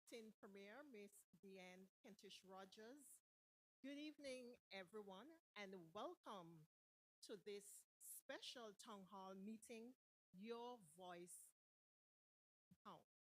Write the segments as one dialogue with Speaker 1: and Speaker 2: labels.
Speaker 1: Acting Premier, Miss Deanne Kentish Rogers. Good evening, everyone, and welcome to this special town hall meeting. Your voice counts.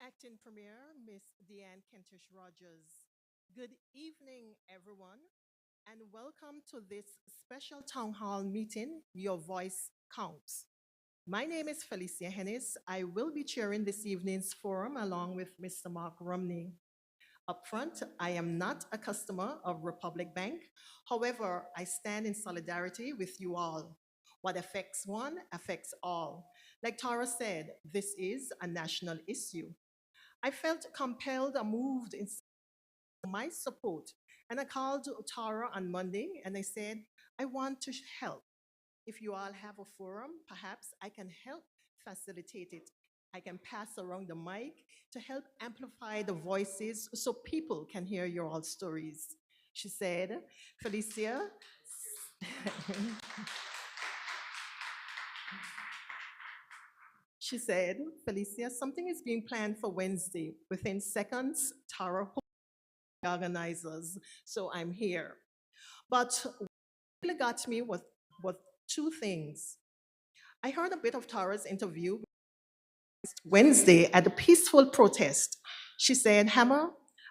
Speaker 1: Acting Premier, Miss Deanne Kentish Rogers. Good evening, everyone, and welcome to this special town hall meeting. Your voice counts. My name is Felicia Hennis. I will be chairing this evening's forum along with Mr. Mark Romney. Up front, I am not a customer of Republic Bank. However, I stand in solidarity with you all. What affects one affects all. Like Tara said, this is a national issue. I felt compelled and moved in my support. And I called Tara on Monday and I said, I want to help. If you all have a forum, perhaps I can help facilitate it. I can pass around the mic to help amplify the voices so people can hear your all stories. She said, Felicia, she said, Felicia, something is being planned for Wednesday. Within seconds, Tara organizers, so I'm here. But what really got me was two things. I heard a bit of Tara's interview Wednesday at a peaceful protest. She said, Hammer,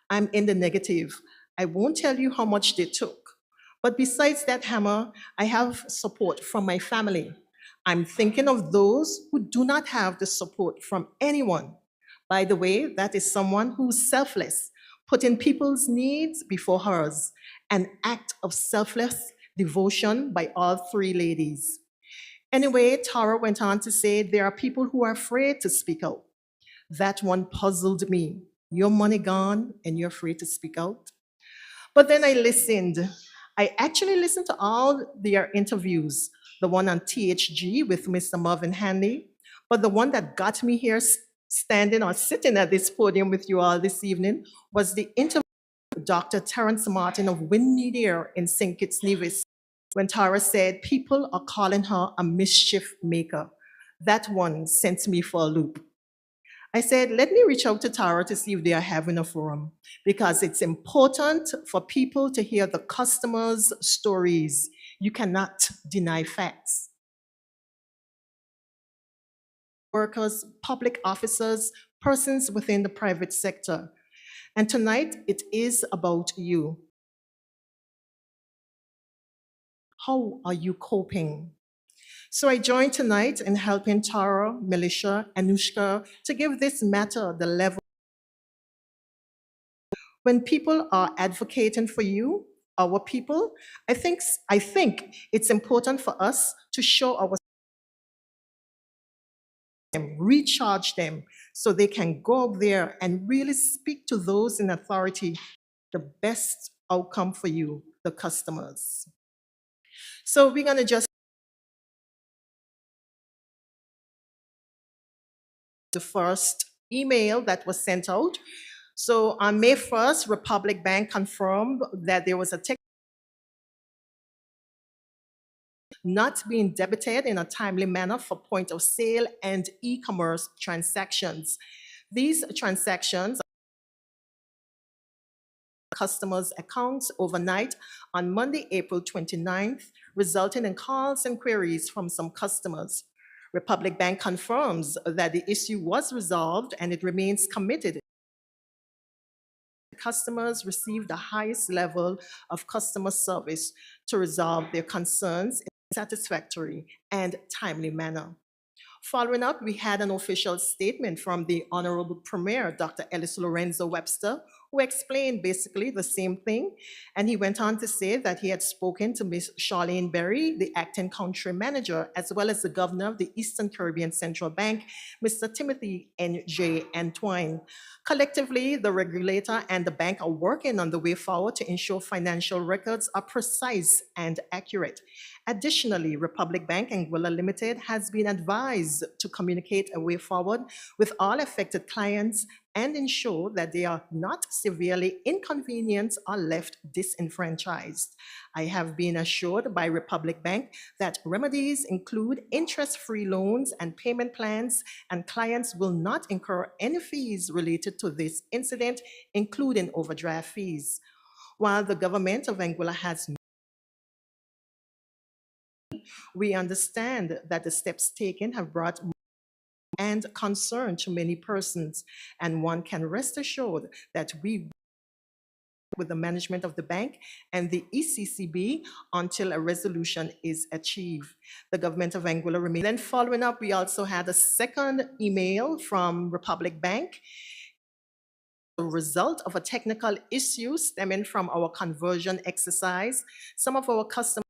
Speaker 1: I'm in the negative. I won't tell you how much they took. But besides that, Hammer, I have support from my family. I'm thinking of those who do not have the support from anyone. By the way, that is someone who's selfless, putting people's needs before hers, an act of selfless devotion by all three ladies. Anyway, Tara went on to say there are people who are afraid to speak out. That one puzzled me. Your money gone and you're afraid to speak out? But then I listened. I actually listened to all their interviews, the one on THG with Mr. Marvin Hanley, but the one that got me here standing or sitting at this podium with you all this evening was the interview with Dr. Terence Martin of Win Media in St. Kitts Nevis when Tara said people are calling her a mischief maker. That one sent me for a loop. I said, let me reach out to Tara to see if they are having a forum because it's important for people to hear the customers' stories. You cannot deny facts. Workers, public officers, persons within the private sector. And tonight, it is about you. How are you coping? So I joined tonight in helping Tara, Melisha, Anushka to give this matter the level. When people are advocating for you, our people, I think it's important for us to show our recharge them so they can go out there and really speak to those in authority the best outcome for you, the customers. So we're going to just the first email that was sent out. So on May 1st, Republic Bank confirmed that there was a not being debited in a timely manner for point of sale and e-commerce transactions. These transactions customers' accounts overnight on Monday, April 29th, resulting in calls and queries from some customers. Republic Bank confirms that the issue was resolved and it remains committed. Customers receive the highest level of customer service to resolve their concerns in a satisfactory and timely manner. Following up, we had an official statement from the Honorable Premier, Dr. Ellis Lorenzo Webster, who explained basically the same thing. And he went on to say that he had spoken to Ms. Charlene Berry, the acting country manager, as well as the governor of the Eastern Caribbean Central Bank, Mr. Timothy N.J. Entwine. Collectively, the regulator and the bank are working on the way forward to ensure financial records are precise and accurate. Additionally, Republic Bank Anguilla Limited has been advised to communicate a way forward with all affected clients and ensure that they are not severely inconvenienced or left disenfranchised. I have been assured by Republic Bank that remedies include interest-free loans and payment plans, and clients will not incur any fees related to this incident, including overdraft fees. While the government of Anguilla has, we understand that the steps taken have brought and concern to many persons, and one can rest assured that we with the management of the bank and the ECCB until a resolution is achieved. The government of Anguilla remains. Then following up, we also had a second email from Republic Bank, the result of a technical issue stemming from our conversion exercise. Some of our customers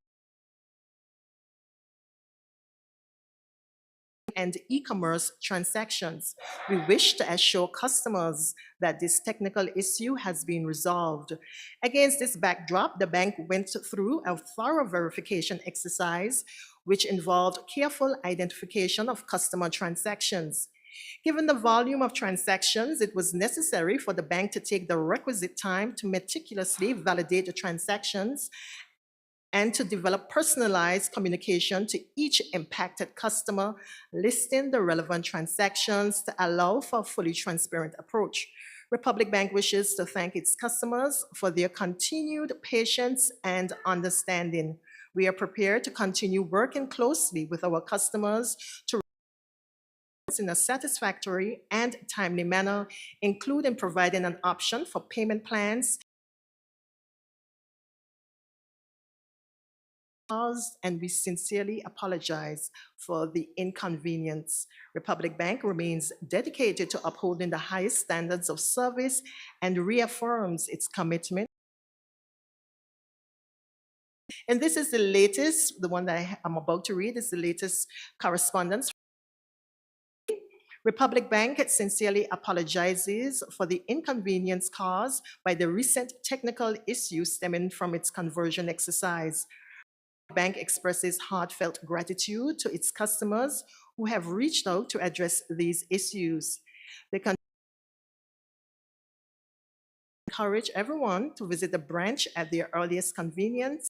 Speaker 1: and e-commerce transactions. We wish to assure customers that this technical issue has been resolved. Against this backdrop, the bank went through a thorough verification exercise, which involved careful identification of customer transactions. Given the volume of transactions, it was necessary for the bank to take the requisite time to meticulously validate the transactions and to develop personalized communication to each impacted customer, listing the relevant transactions to allow for a fully transparent approach. Republic Bank wishes to thank its customers for their continued patience and understanding. We are prepared to continue working closely with our customers to in a satisfactory and timely manner, including providing an option for payment plans and we sincerely apologize for the inconvenience. Republic Bank remains dedicated to upholding the highest standards of service and reaffirms its commitment. And this is the latest, the one that I'm about to read is the latest correspondence. Republic Bank sincerely apologizes for the inconvenience caused by the recent technical issues stemming from its conversion exercise. Bank expresses heartfelt gratitude to its customers who have reached out to address these issues. They encourage everyone to visit the branch at their earliest convenience.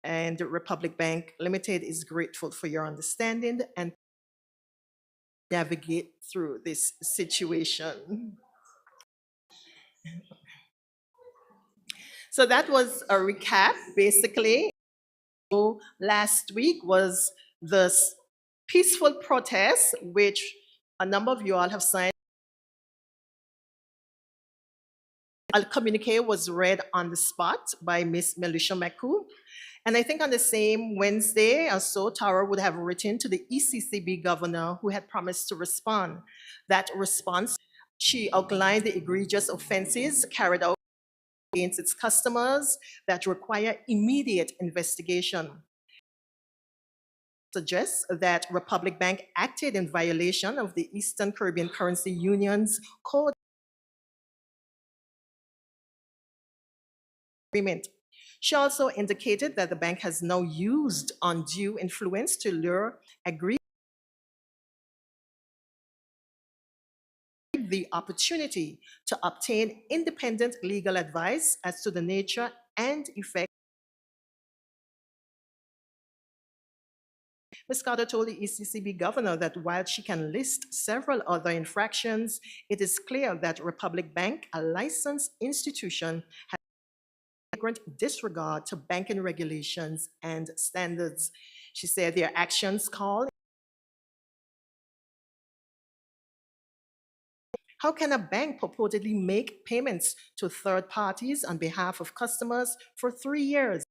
Speaker 1: And Republic Bank Limited is grateful for your understanding and navigate through this situation. So that was a recap, basically. Last week was the peaceful protest, which a number of you all have signed. A communique was read on the spot by Miss Melisha Maku. And I think on the same Wednesday or so, Tara would have written to the ECCB governor who had promised to respond. That response, she outlined the egregious offenses carried out against its customers that require immediate investigation. Suggests that Republic Bank acted in violation of the Eastern Caribbean Currency Union's code agreement. She also indicated that the bank has now used undue influence to lure agree the opportunity to obtain independent legal advice as to the nature and effect. Ms. Carter told the ECCB governor that while she can list several other infractions, it is clear that Republic Bank, a licensed institution, has flagrant disregard to banking regulations and standards. She said their actions call. How can a bank purportedly make payments to third parties on behalf of customers for 3 years?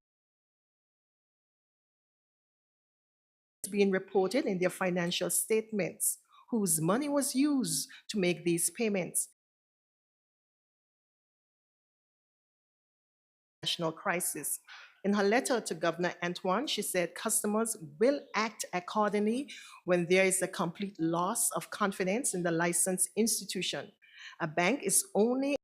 Speaker 1: It's being reported in their financial statements whose money was used to make these payments. national crisis. In her letter to Governor Antoine, she said customers will act accordingly when there is a complete loss of confidence in the licensed institution. A bank is only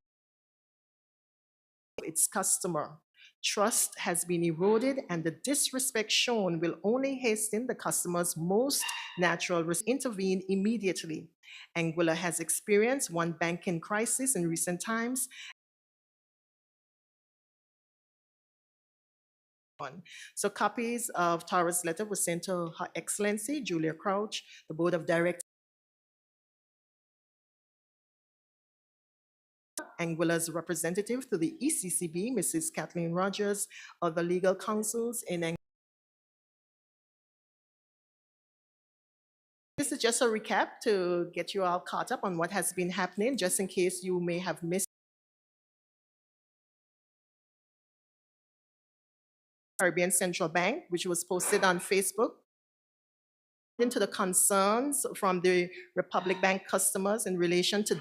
Speaker 1: its customer. Trust has been eroded, and the disrespect shown will only hasten the customer's most natural intervene immediately. Anguilla has experienced one banking crisis in recent times. So copies of Tara's letter were sent to Her Excellency Julia Crouch, the Board of Directors, Anguilla's representative to the ECCB, Mrs. Kathleen Rogers, other legal counsels in Anguilla. This is just a recap to get you all caught up on what has been happening, just in case you may have missed Caribbean Central Bank, which was posted on Facebook, into the concerns from the Republic Bank customers in relation to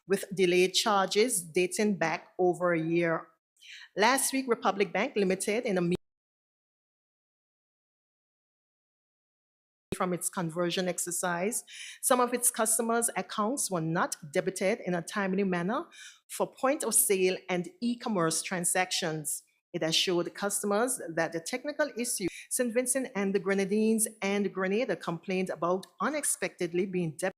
Speaker 1: with delayed charges dating back over a year. Last week, Republic Bank Limited, in a meeting from its conversion exercise, some of its customers' accounts were not debited in a timely manner for point of sale and e-commerce transactions. It assured customers that the technical issue, St. Vincent and the Grenadines and Grenada complained about unexpectedly being debited.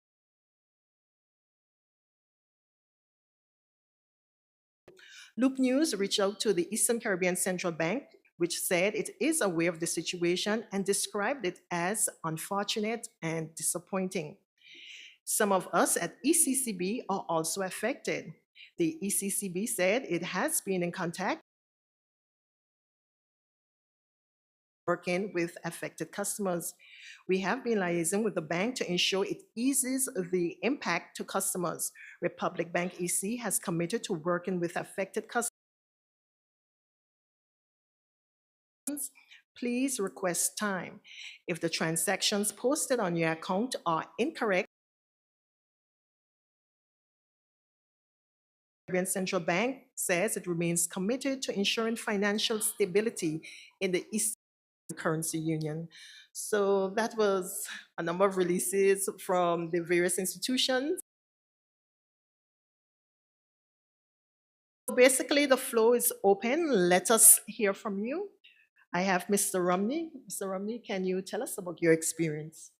Speaker 1: Loop News reached out to the Eastern Caribbean Central Bank, which said it is aware of the situation and described it as unfortunate and disappointing. Some of us at ECCB are also affected. The ECCB said it has been in contact working with affected customers. We have been liaising with the bank to ensure it eases the impact to customers. Republic Bank EC has committed to working with affected customers. Please request time. If the transactions posted on your account are incorrect, Caribbean Central Bank says it remains committed to ensuring financial stability in the Eastern Currency Union. So that was a number of releases from the various institutions. Basically, the floor is open. Let us hear from you. I have Mr. Romney. Mr. Romney, can you tell us about your experience?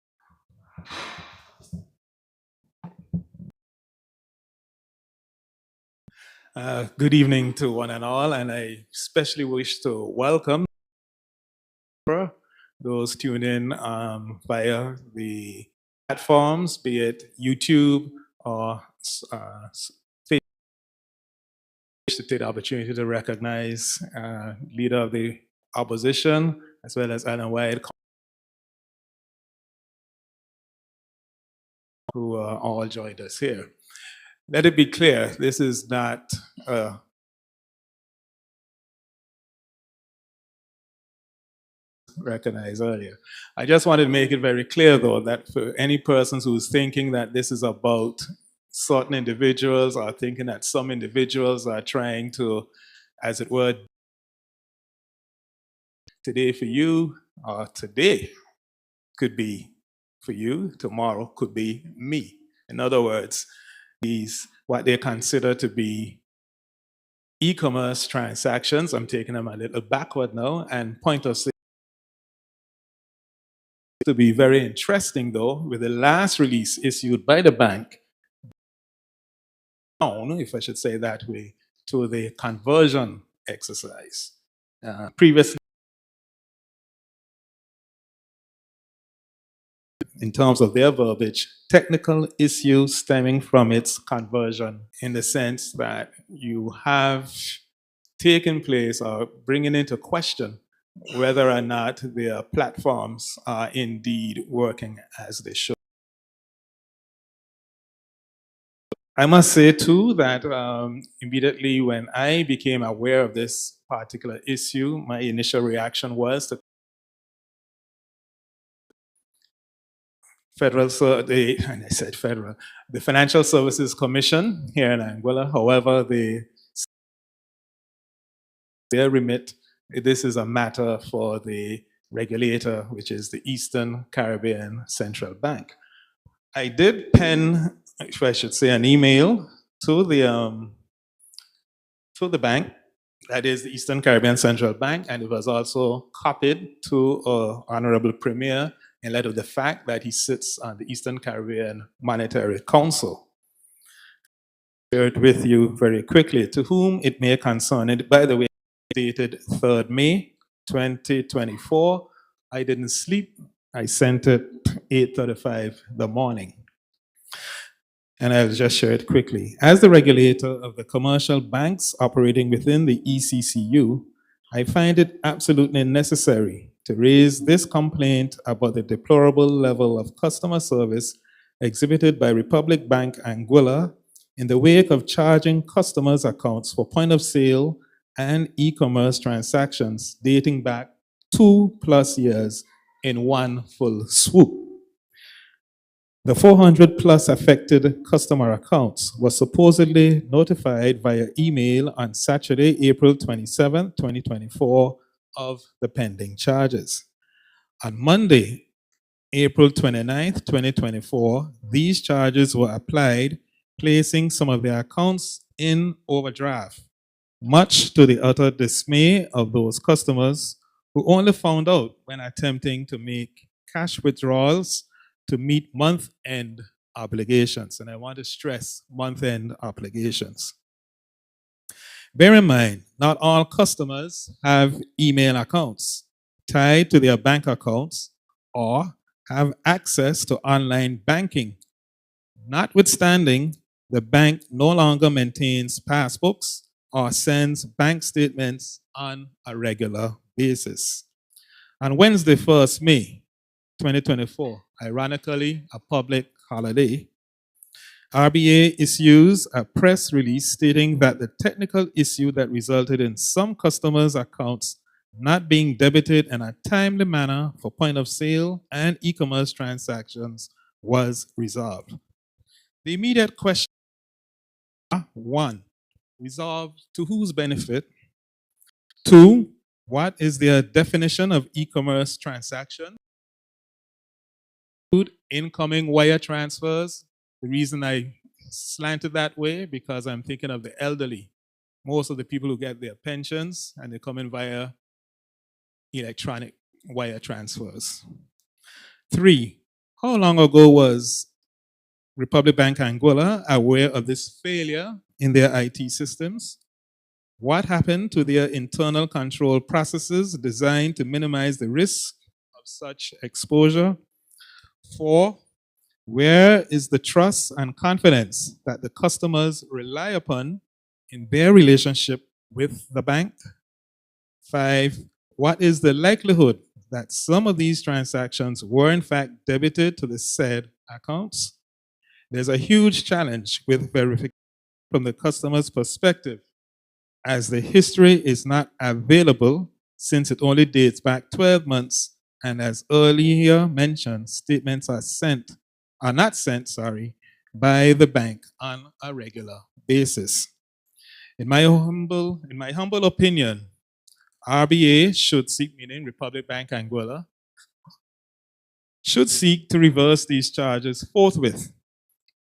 Speaker 2: Good evening to one and all, and I especially wish to welcome those tuned in via the platforms, be it YouTube or Facebook. To take the opportunity to recognize leader of the opposition as well as Alan White, who all joined us here. Let it be clear, this is not recognized earlier. I just wanted to make it very clear, though, that for any persons who's thinking that this is about certain individuals or thinking that some individuals are trying to, as it were, today for you, or today could be for you, tomorrow could be me. In other words, these what they consider to be e-commerce transactions, I'm taking them a little backward now, and point of sale to be very interesting, though, with the last release issued by the bank, if I should say that way, to the conversion exercise. Previously, in terms of their verbiage, technical issues stemming from its conversion, in the sense that you have taken place or bringing into question whether or not their platforms are indeed working as they should. I must say, too, that immediately when I became aware of this particular issue, my initial reaction was to and I said federal, the Financial Services Commission here in Anguilla. However, the their remit. This is a matter for the regulator, which is the Eastern Caribbean Central Bank. I did pen, if I should say, an email to the bank, that is the Eastern Caribbean Central Bank, and it was also copied to Honorable Premier in light of the fact that he sits on the Eastern Caribbean Monetary Council. Share it with you very quickly, to whom it may concern. And by the way, dated 3rd May 2024. I didn't sleep. I sent it 8:35 the morning. And I'll just share it quickly. As the regulator of the commercial banks operating within the ECCU, I find it absolutely necessary to raise this complaint about the deplorable level of customer service exhibited by Republic Bank Anguilla in the wake of charging customers' accounts for point of sale and e-commerce transactions dating back 2+ years in one full swoop. The 400 plus affected customer accounts were supposedly notified via email on Saturday, April 27, 2024, of the pending charges. On Monday, April 29th, 2024, these charges were applied, placing some of their accounts in overdraft, much to the utter dismay of those customers who only found out when attempting to make cash withdrawals to meet month-end obligations. And I want to stress month-end obligations. Bear in mind, not all customers have email accounts tied to their bank accounts or have access to online banking. Notwithstanding, the bank no longer maintains passbooks or sends bank statements on a regular basis. On Wednesday, 1st May 2024, ironically a public holiday, RBA issues a press release stating that the technical issue that resulted in some customers' accounts not being debited in a timely manner for point of sale and e-commerce transactions was resolved. The immediate question: 1, resolved to whose benefit? 2, what is their definition of e-commerce transaction? Incoming wire transfers. The reason I slanted that way, because I'm thinking of the elderly. Most of the people who get their pensions, and they come in via electronic wire transfers. 3, how long ago was Republic Bank Anguilla aware of this failure in their IT systems? What happened to their internal control processes designed to minimize the risk of such exposure? 4, where is the trust and confidence that the customers rely upon in their relationship with the bank? 5, what is the likelihood that some of these transactions were in fact debited to the said accounts? There's a huge challenge with verification from the customer's perspective, as the history is not available since it only dates back 12 months, and as earlier mentioned, statements are not sent by the bank on a regular basis. In my humble opinion, RBA should seek, meaning Republic Bank Anguilla, should seek to reverse these charges forthwith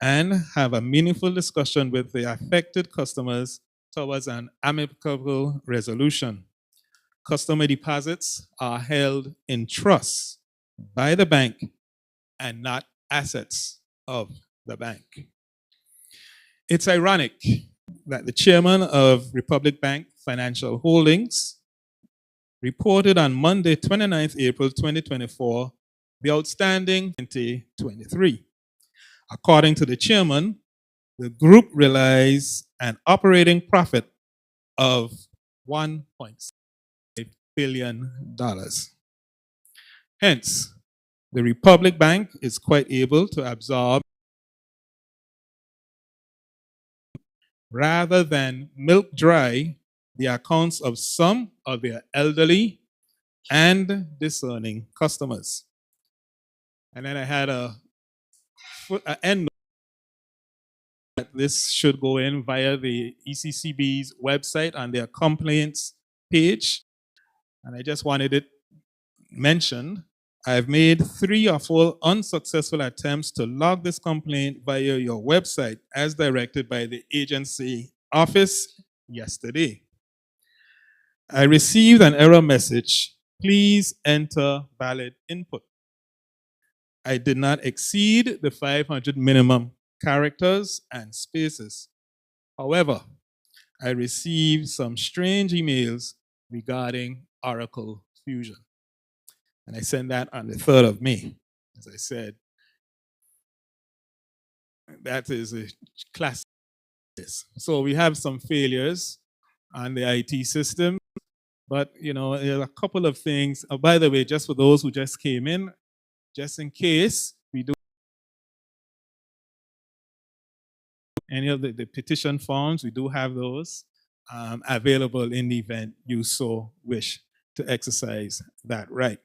Speaker 2: and have a meaningful discussion with the affected customers towards an amicable resolution. Customer deposits are held in trust by the bank and not assets of the bank. It's ironic that the chairman of Republic Bank Financial Holdings reported on Monday, 29th April 2024, the outstanding 2023. According to the chairman, the group realized an operating profit of $1.5 billion. Hence, the Republic Bank is quite able to absorb rather than milk dry the accounts of some of their elderly and discerning customers. And then I had an end note that this should go in via the ECCB's website on their complaints page, and I just wanted it mentioned. I've made 3 or 4 unsuccessful attempts to log this complaint via your website as directed by the agency office yesterday. I received an error message. Please enter valid input. I did not exceed the 500 minimum characters and spaces. However, I received some strange emails regarding Oracle Fusion. And I sent that on the 3rd of May. As I said, that is a classic. So we have some failures on the IT system, but there are a couple of things. Oh, by the way, just for those who just came in, just in case we do any of the petition forms, we do have those available in the event you so wish to exercise that right.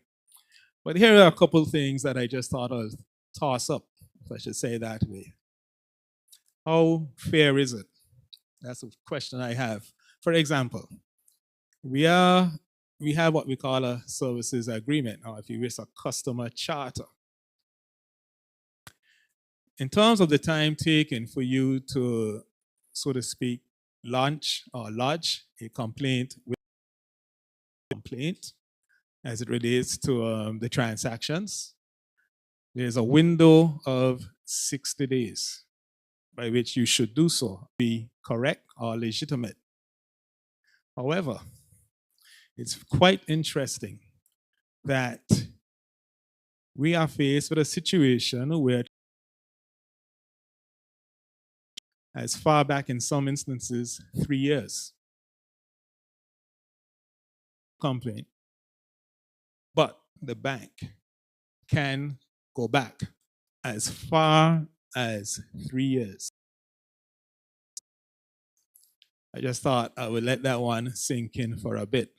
Speaker 2: But here are a couple of things that I just thought I'd toss up, if I should say that way. How fair is it? That's a question I have. For example, we have what we call a services agreement, or if you wish, a customer charter. In terms of the time taken for you to, so to speak, launch or lodge a complaint as it relates to the transactions, there's a window of 60 days by which you should do so, be correct or legitimate. However, it's quite interesting that we are faced with a situation where, as far back in some instances, 3 years complaint, but the bank can go back as far as 3 years. I just thought I would let that one sink in for a bit.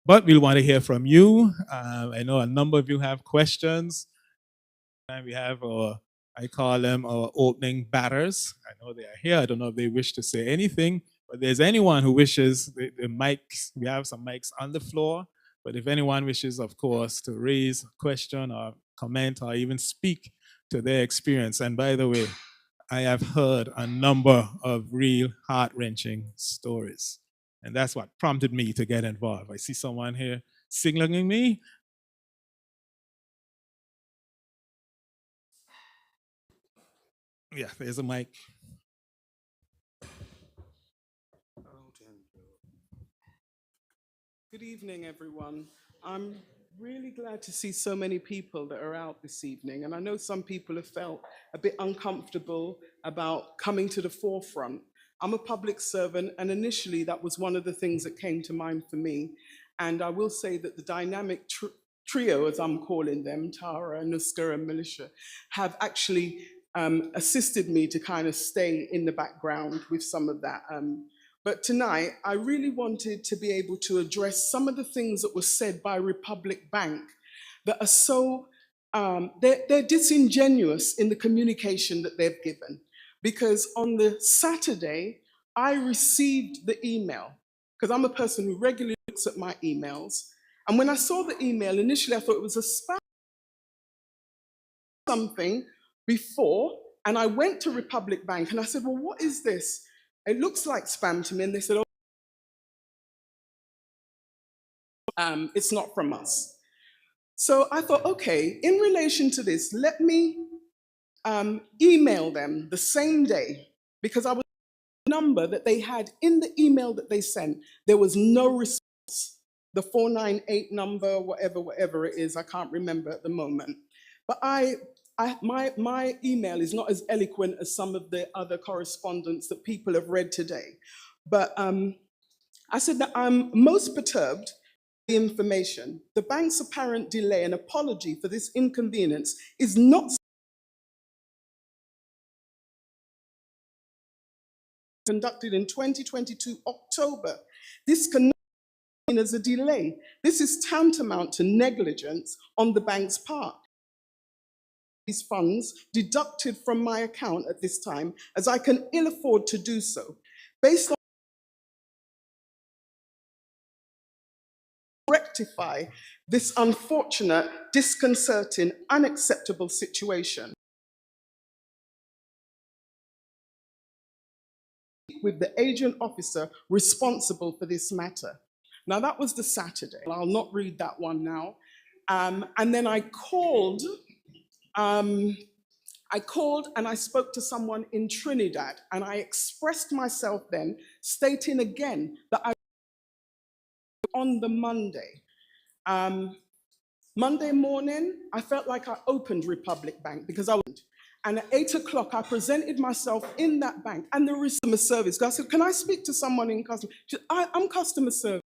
Speaker 2: But we'll want to hear from you. I know a number of you have questions. And we have I call them our opening batters. I know they are here. I don't know if they wish to say anything, but there's anyone who wishes, the mics, we have some mics on the floor. But if anyone wishes, of course, to raise a question or comment or even speak to their experience. And by the way, I have heard a number of real heart-wrenching stories. And that's what prompted me to get involved. I see someone here signaling me. Yeah, there's a mic.
Speaker 3: Good evening, everyone. I'm really glad to see so many people that are out this evening. And I know some people have felt a bit uncomfortable about coming to the forefront. I'm a public servant, and initially that was one of the things that came to mind for me. And I will say that the dynamic trio, as I'm calling them, Tara, Nuska, and Militia, have actually assisted me to kind of stay in the background with some of that. But tonight, I really wanted to be able to address some of the things that were said by Republic Bank that are so, they're disingenuous in the communication that they've given. Because on the Saturday, I received the email, because I'm a person who regularly looks at my emails. And when I saw the email, initially I thought it was a spam something before, and I went to Republic Bank and I said, well, what is this? It looks like spam to me. And they said, oh, it's not from us. So I thought, okay, in relation to this, let me email them the same day, because I was the number that they had in the email that they sent. There was no response. The 498 number, whatever it is, I can't remember at the moment. But my email is not as eloquent as some of the other correspondence that people have read today. But I said that I'm most perturbed by the information. The bank's apparent delay and apology for this inconvenience is not conducted in 2022 October. This cannot be seen as a delay. This is tantamount to negligence on the bank's part. These funds deducted from my account at this time, as I can ill afford to do so. Based on rectify this unfortunate, disconcerting, unacceptable situation with the agent officer responsible for this matter. Now, that was the Saturday. I'll not read that one now. And then I called and I spoke to someone in Trinidad, and I expressed myself then, stating again that I on the Monday. Monday morning, I felt like I opened Republic Bank because I was, and at 8 o'clock, I presented myself in that bank, and there is customer service. I said, "Can I speak to someone in customer?" She said, "I'm customer service."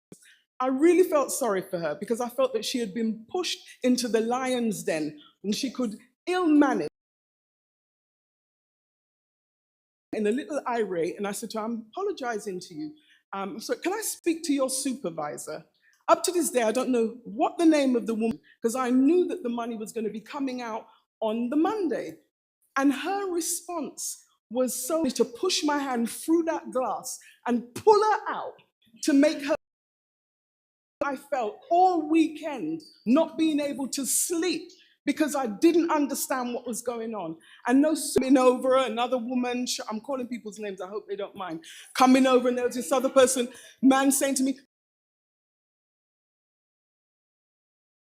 Speaker 3: I really felt sorry for her because I felt that she had been pushed into the lion's den and she could ill manage. In a little irate, and I said to her, "I'm apologizing to you. So can I speak to your supervisor?" Up to this day, I don't know what the name of the woman, because I knew that the money was going to be coming out on the Monday. And her response was so to push my hand through that glass and pull her out to make her. I felt all weekend not being able to sleep because I didn't understand what was going on. And no coming over, another woman, I'm calling people's names, I hope they don't mind, coming over, and there was this other person, man saying to me,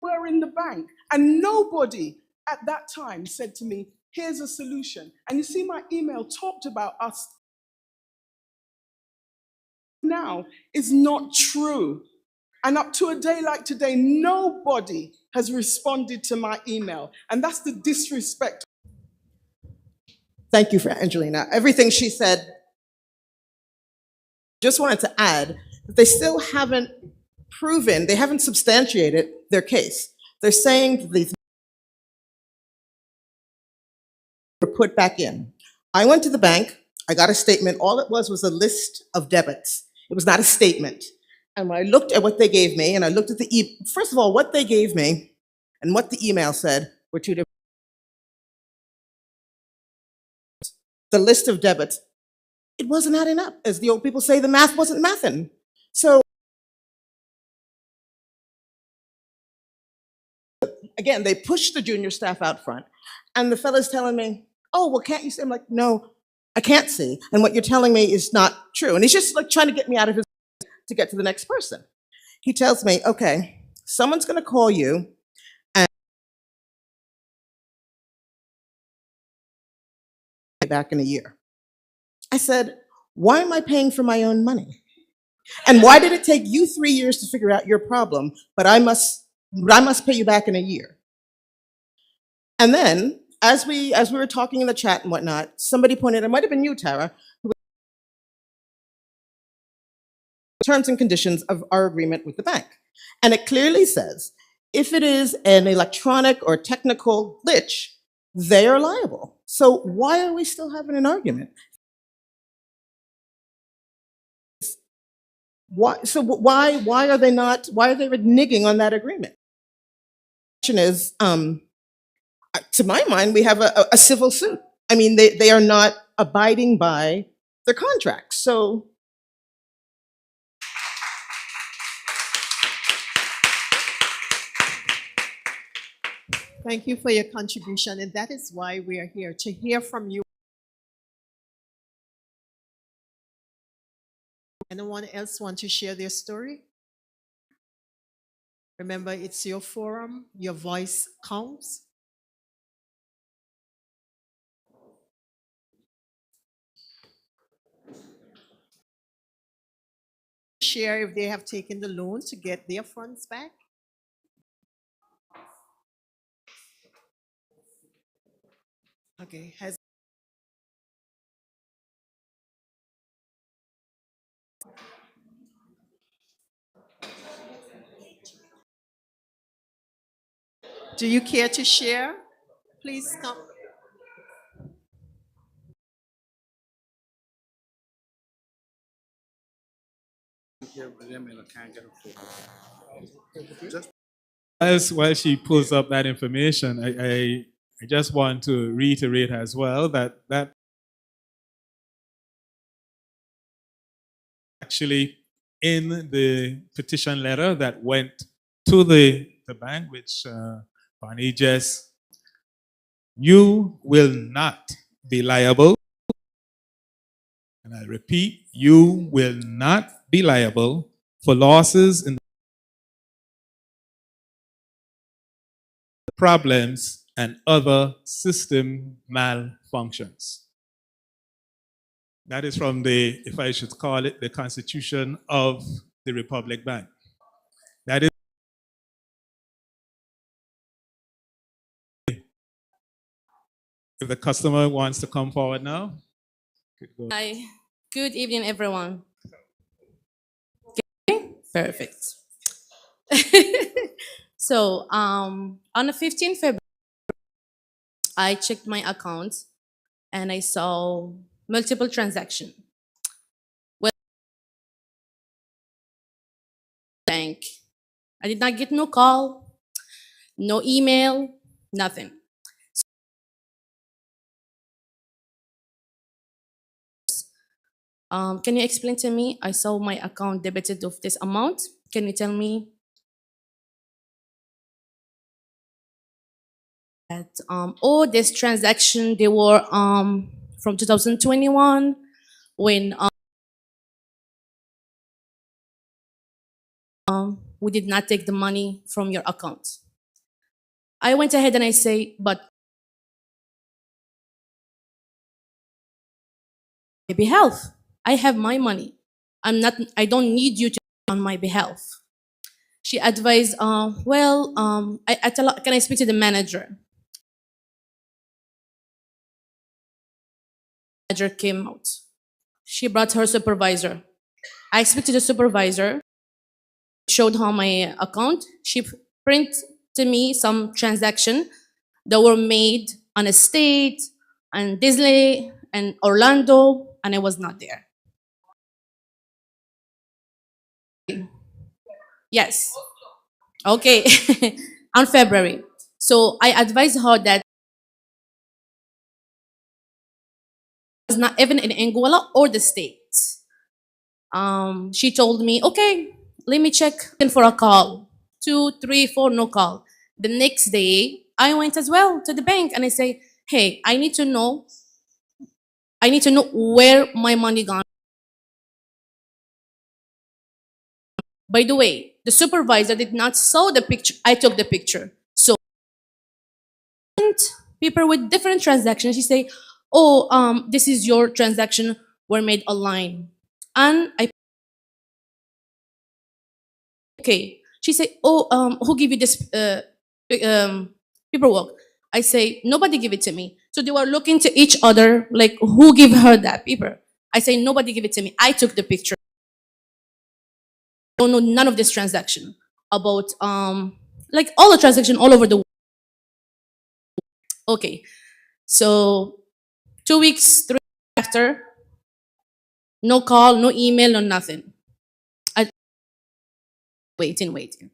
Speaker 3: "We're in the bank." And nobody at that time said to me, "Here's a solution." And you see, my email talked about us now is not true. And up to a day like today, nobody has responded to my email. And that's the disrespect.
Speaker 4: Thank you for Angelina. Everything she said, just wanted to add that they still haven't proven, they haven't substantiated their case. They're saying that these were put back in. I went to the bank, I got a statement. All it was a list of debits. It was not a statement. And when I looked at what they gave me, and I looked at first of all, what they gave me and what the email said were two different. The list of debits, it wasn't adding up. As the old people say, the math wasn't mathing. So again, they pushed the junior staff out front, and the fella's telling me, "Oh, well, can't you see?" I'm like, "No, I can't see. And what you're telling me is not true." And he's just like trying to get me out of his to get to the next person. He tells me, "Okay, someone's going to call you and back in a year." I said, "Why am I paying for my own money? And why did it take you 3 years to figure out your problem, but I must pay you back in a year?" And then, as we were talking in the chat and whatnot, somebody pointed, it might have been you, Tara, terms and conditions of our agreement with the bank. And it clearly says, if it is an electronic or technical glitch, they are liable. So why are we still having an argument? Why are they reneging on that agreement? The question is, to my mind, we have a civil suit. I mean, they are not abiding by their contracts. So
Speaker 1: Thank you for your contribution, and that is why we are here, to hear from you. Anyone else want to share their story? Remember, it's your forum, your voice counts. Share if they have taken the loan to get their funds back. Okay, do you care to share? Please come.
Speaker 2: While she pulls up that information, I just want to reiterate as well that actually in the petition letter that went to the bank, which Bonnie just, you will not be liable. And I repeat, you will not be liable for losses in problems and other system malfunctions. That is from the, if I should call it, the Constitution of the Republic Bank. That is, if the customer wants to come forward now, could go.
Speaker 5: Hi, good evening, everyone. Okay, perfect. So, on the 15th February, I checked my account and I saw multiple transactions. Well, bank. I did not get no call, no email, nothing. Can you explain to me? I saw my account debited of this amount. Can you tell me that all this transaction they were from 2021 when we did not take the money from your account. I went ahead and I say, but my behalf, I have my money. I don't need you to on my behalf. She advised, I tell her, can I speak to the manager? Manager came out. She brought her supervisor. I speak to the supervisor, showed her my account. She printed to me some transaction that were made on a state and Disney and Orlando, and I was not there. Yes. Okay. On February. So I advised her that it's not even in Angola or the States. She told me, okay, let me check in for a call. 2, 3, 4, no call. The next day, I went as well to the bank and I say, hey, I need to know where my money gone. By the way, the supervisor did not saw the picture. I took the picture. So people with different transactions, she say, oh, this is your transaction were made online. And I, okay. She say, oh, who give you this paperwork? I say, nobody give it to me. So they were looking to each other, like, who give her that paper? I say, nobody give it to me. I took the picture. Don't know none of this transaction about like all the transaction all over the world. Okay, so 2 weeks, 3 after, no call, no email, no nothing. I waiting.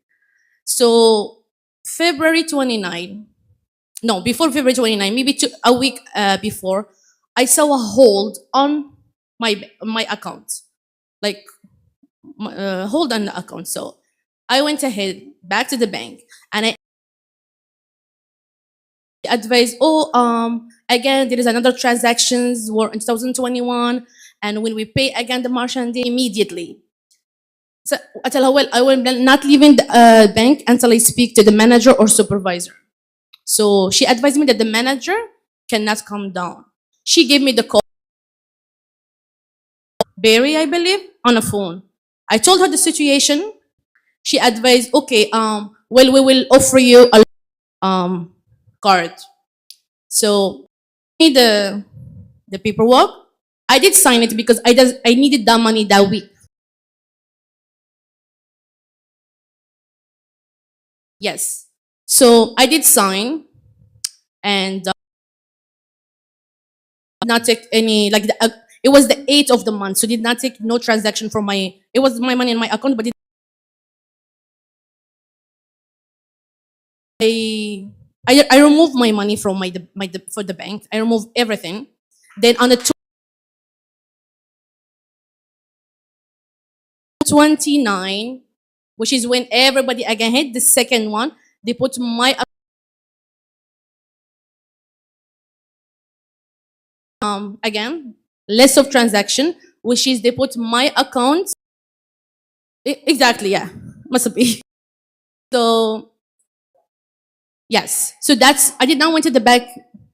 Speaker 5: So February 29, no, before February 29, maybe a week before, I saw a hold on my account, like hold on the account. So I went ahead back to the bank and I advised, again, there is another transactions were in 2021, and when we pay again the merchant immediately. So I tell her, well, I will not leaving the bank until I speak to the manager or supervisor. So she advised me that the manager cannot come down. She gave me the call, Barry, I believe, on the phone. I told her the situation. She advised, okay, well, we will offer you a card. So the paperwork. I did sign it because I needed that money that week. Yes. So I did sign and not take any like it was the 8th of the month, so did not take no transaction from my. It was my money in my account, but I removed my money from for the bank. I removed everything. Then on the 29, which is when everybody again hit the second one. They put my again list of transaction, which is they put my account. Exactly, yeah, must be. So yes, so that's I did not went to the back.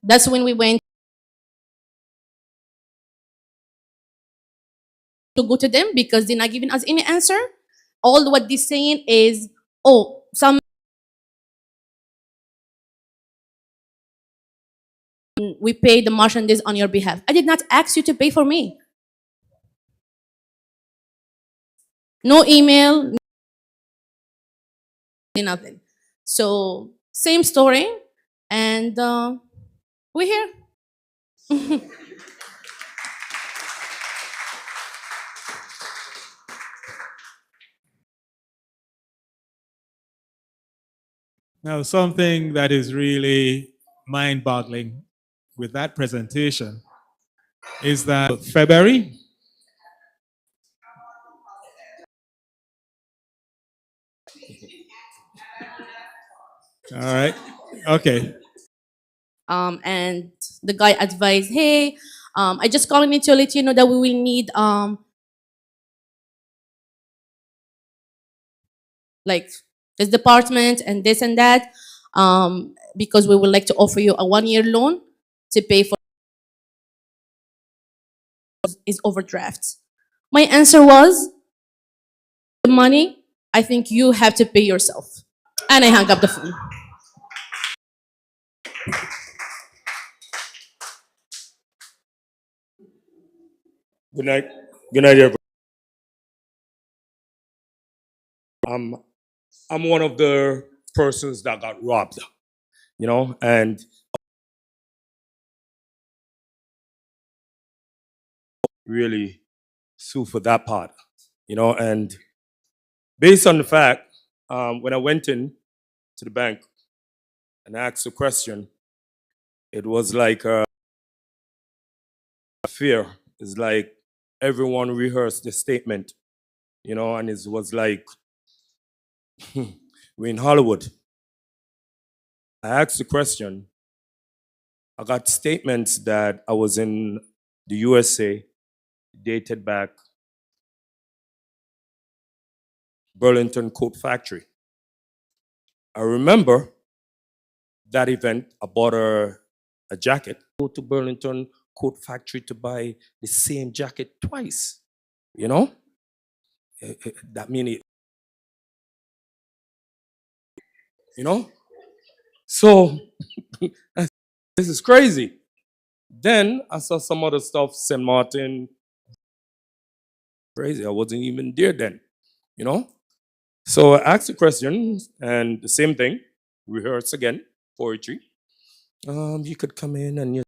Speaker 5: That's when we went to go to them because they're not giving us any answer. All what they're saying is, oh, some we pay the merchandise on your behalf. I did not ask you to pay for me. No email, nothing. So same story, and we're here.
Speaker 2: Now, something that is really mind boggling with that presentation is that February, all right, okay.
Speaker 5: And the guy advised, hey, I just calling in to let you know that we will need like this department and this and that, because we would like to offer you a 1 year loan to pay for his overdraft. My answer was, the money, I think you have to pay yourself. And I hung up the phone.
Speaker 6: Good night. Good night, everybody. I'm one of the persons that got robbed, and really sue for that part, and based on the fact, when I went in to the bank and asked a question, it was like a fear. It's like everyone rehearsed the statement, and it was like we're in Hollywood. I asked the question. I got statements that I was in the USA, dated back Burlington Coat Factory. I remember that event. I bought a jacket. Go to Burlington Coat Factory to buy the same jacket twice. That means it. So this is crazy. Then I saw some other stuff, St. Martin. Crazy. I wasn't even there then. So I asked the question, and the same thing. Rehearse again, poetry. You could come in and you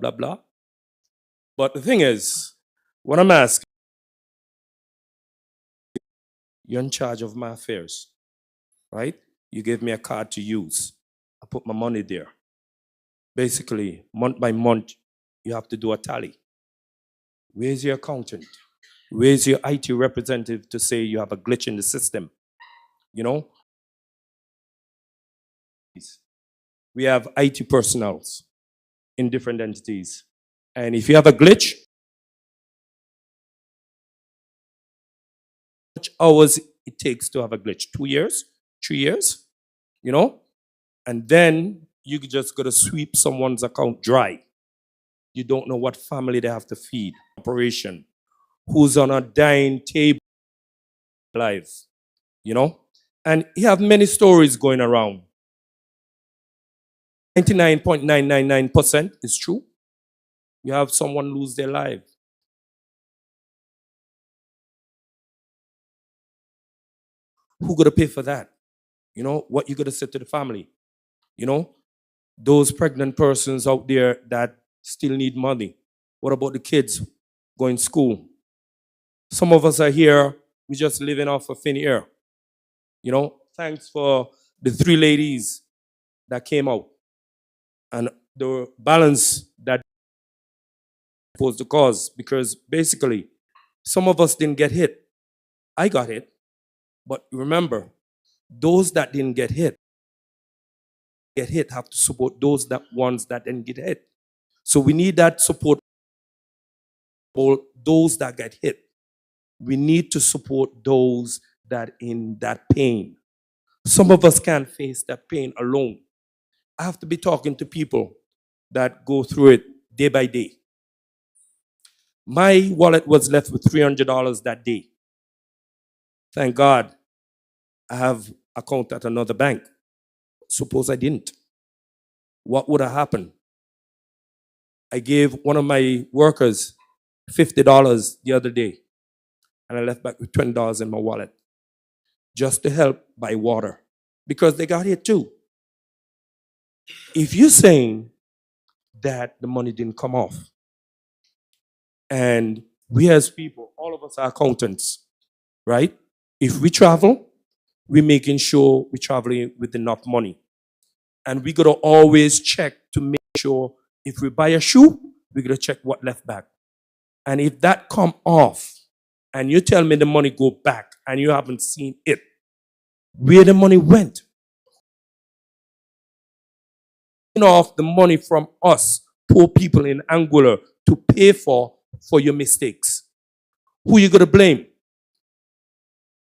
Speaker 6: blah blah. But the thing is, what I'm asking, you're in charge of my affairs, right? You gave me a card to use. I put my money there. Basically, month by month, you have to do a tally. Where's your accountant? Where's your IT representative to say you have a glitch in the system? You know, we have IT personnel in different entities. And if you have a glitch, how much hours it takes to have a glitch? 2 years? 3 years? And then you just got to sweep someone's account dry. You don't know what family they have to feed. Operation. Who's on a dying table alive. And you have many stories going around. 99.999% is true. You have someone lose their life. Who gonna pay for that? What you gonna say to the family? Those pregnant persons out there that still need money. What about the kids going to school? Some of us are here, we just living off of thin air. Thanks for the 3 ladies that came out and the balance that was the cause, because basically Some of us didn't get hit. I got hit. But remember, those that didn't get hit have to support ones that didn't get hit. So we need that support for those that get hit. We need to support those that in that pain. Some of us can't face that pain alone. I have to be talking to people that go through it day by day. My wallet was left with $300 that day. Thank God I have account at another bank. Suppose I didn't. What would have happened? I gave one of my workers $50 the other day, and I left back with $20 in my wallet just to help buy water because they got hit too. If you're saying that the money didn't come off, and we as people, all of us are accountants, right? If we travel, we're making sure we're traveling with enough money. And we gotta always check to make sure if we buy a shoe, we gotta check what left back. And if that come off, and you tell me the money go back and you haven't seen it, where the money went? Off the money from us, poor people in Angola, to pay for your mistakes. Who you gonna blame?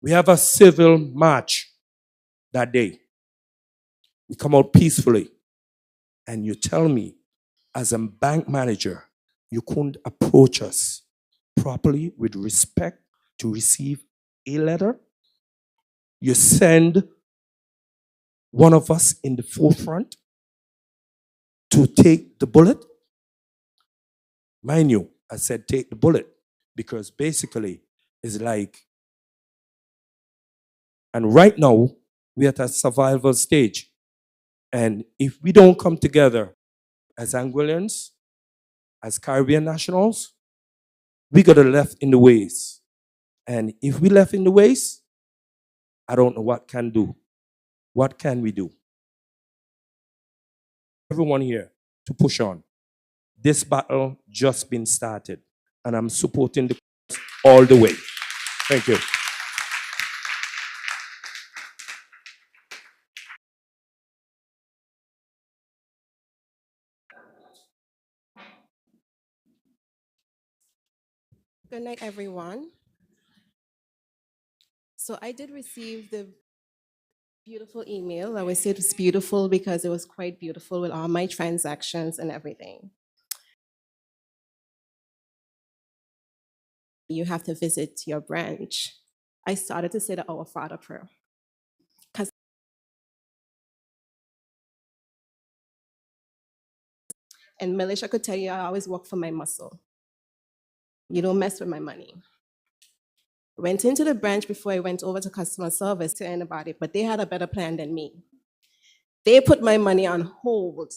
Speaker 6: We have a civil march that day. We come out peacefully. And you tell me, as a bank manager, you couldn't approach us properly with respect to receive a letter? You send one of us in the forefront to take the bullet? Mind you, I said take the bullet because basically it's like, and right now we're at a survival stage. And if we don't come together as Anguillians, as Caribbean nationals, we got to left in the ways. And if we left in the ways, I don't know what can do. What can we do? Everyone here to push on. This battle just been started, and I'm supporting the cause all the way. Thank you.
Speaker 7: Good night, everyone. So I did receive the beautiful email. I would say it was beautiful because it was quite beautiful with all my transactions and everything. You have to visit your branch. I started to say the Our Father prayer. And Melisha could tell you I always work for my muscle. You don't mess with my money. Went into the branch before I went over to customer service to anybody, but they had a better plan than me. They put my money on hold.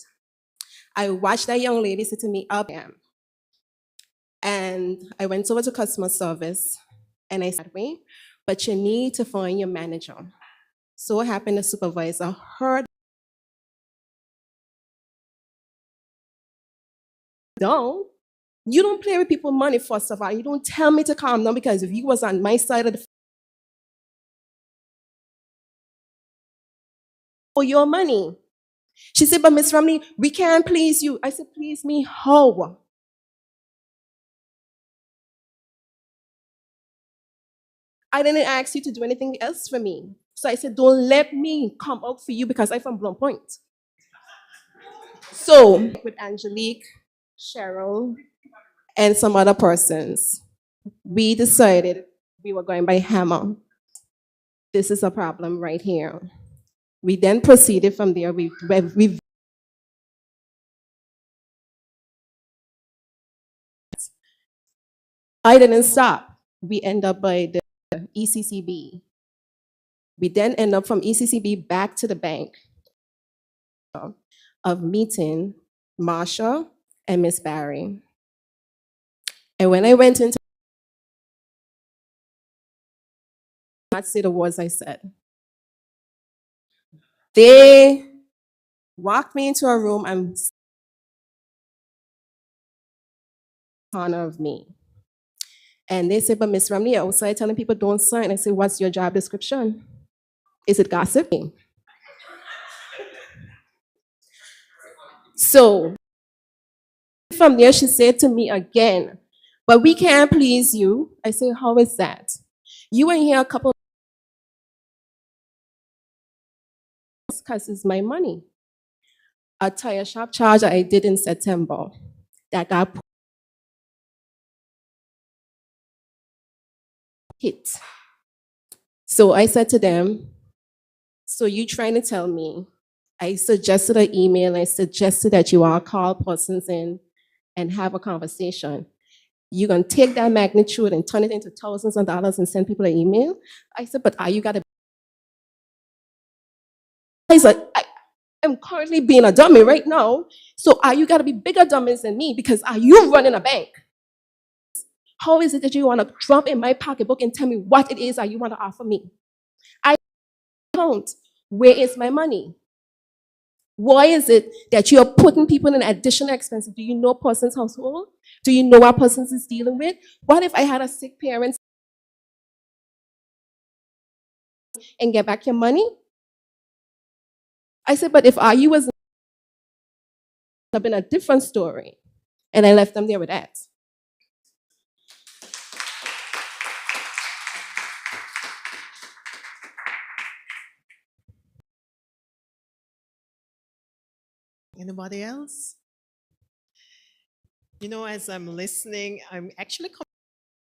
Speaker 7: I watched that young lady say to me up, and I went over to customer service and I said, wait, but you need to find your manager. So what happened, the supervisor heard, don't. You don't play with people's money, first of all. You don't tell me to calm down because if you was on my side of the for your money. She said, but Miss Romney, we can't please you. I said, please me how? I didn't ask you to do anything else for me. So I said, don't let me come out for you because I'm from Blunt Point. So with Angelique, Cheryl, and some other persons, we decided we were going by hammer. This is a problem right here. We then proceeded from there. We I didn't stop. We end up by the ECCB. We then end up from ECCB back to the bank of meeting Marsha and Miss Barry. And when I went into, not say the words I said. They walked me into a room and corner of me. And they say, but Miss Ramney, you're outside telling people don't sign. I say, what's your job description? Is it gossiping? So from there, she said to me again, but we can't please you. I say, how is that? You ain't here a couple because it's my money. A tire shop charge I did in September that got hit. So I said to them, so you trying to tell me, I suggested an email, I suggested that you all call persons in and have a conversation. You're gonna take that magnitude and turn it into thousands of dollars and send people an email? I said, but are you gotta I said, I'm currently being a dummy right now, so are you gotta be bigger dummies than me because are you running a bank? How is it that you wanna drop in my pocketbook and tell me what it is that you wanna offer me? I don't. Where is my money? Why is it that you're putting people in additional expenses? Do you know a person's household? Do you know what person is dealing with? What if I had a sick parent and get back your money? I said, but if you was have been a different story. And I left them there with that.
Speaker 1: Anybody else? You know, as I'm listening, I'm actually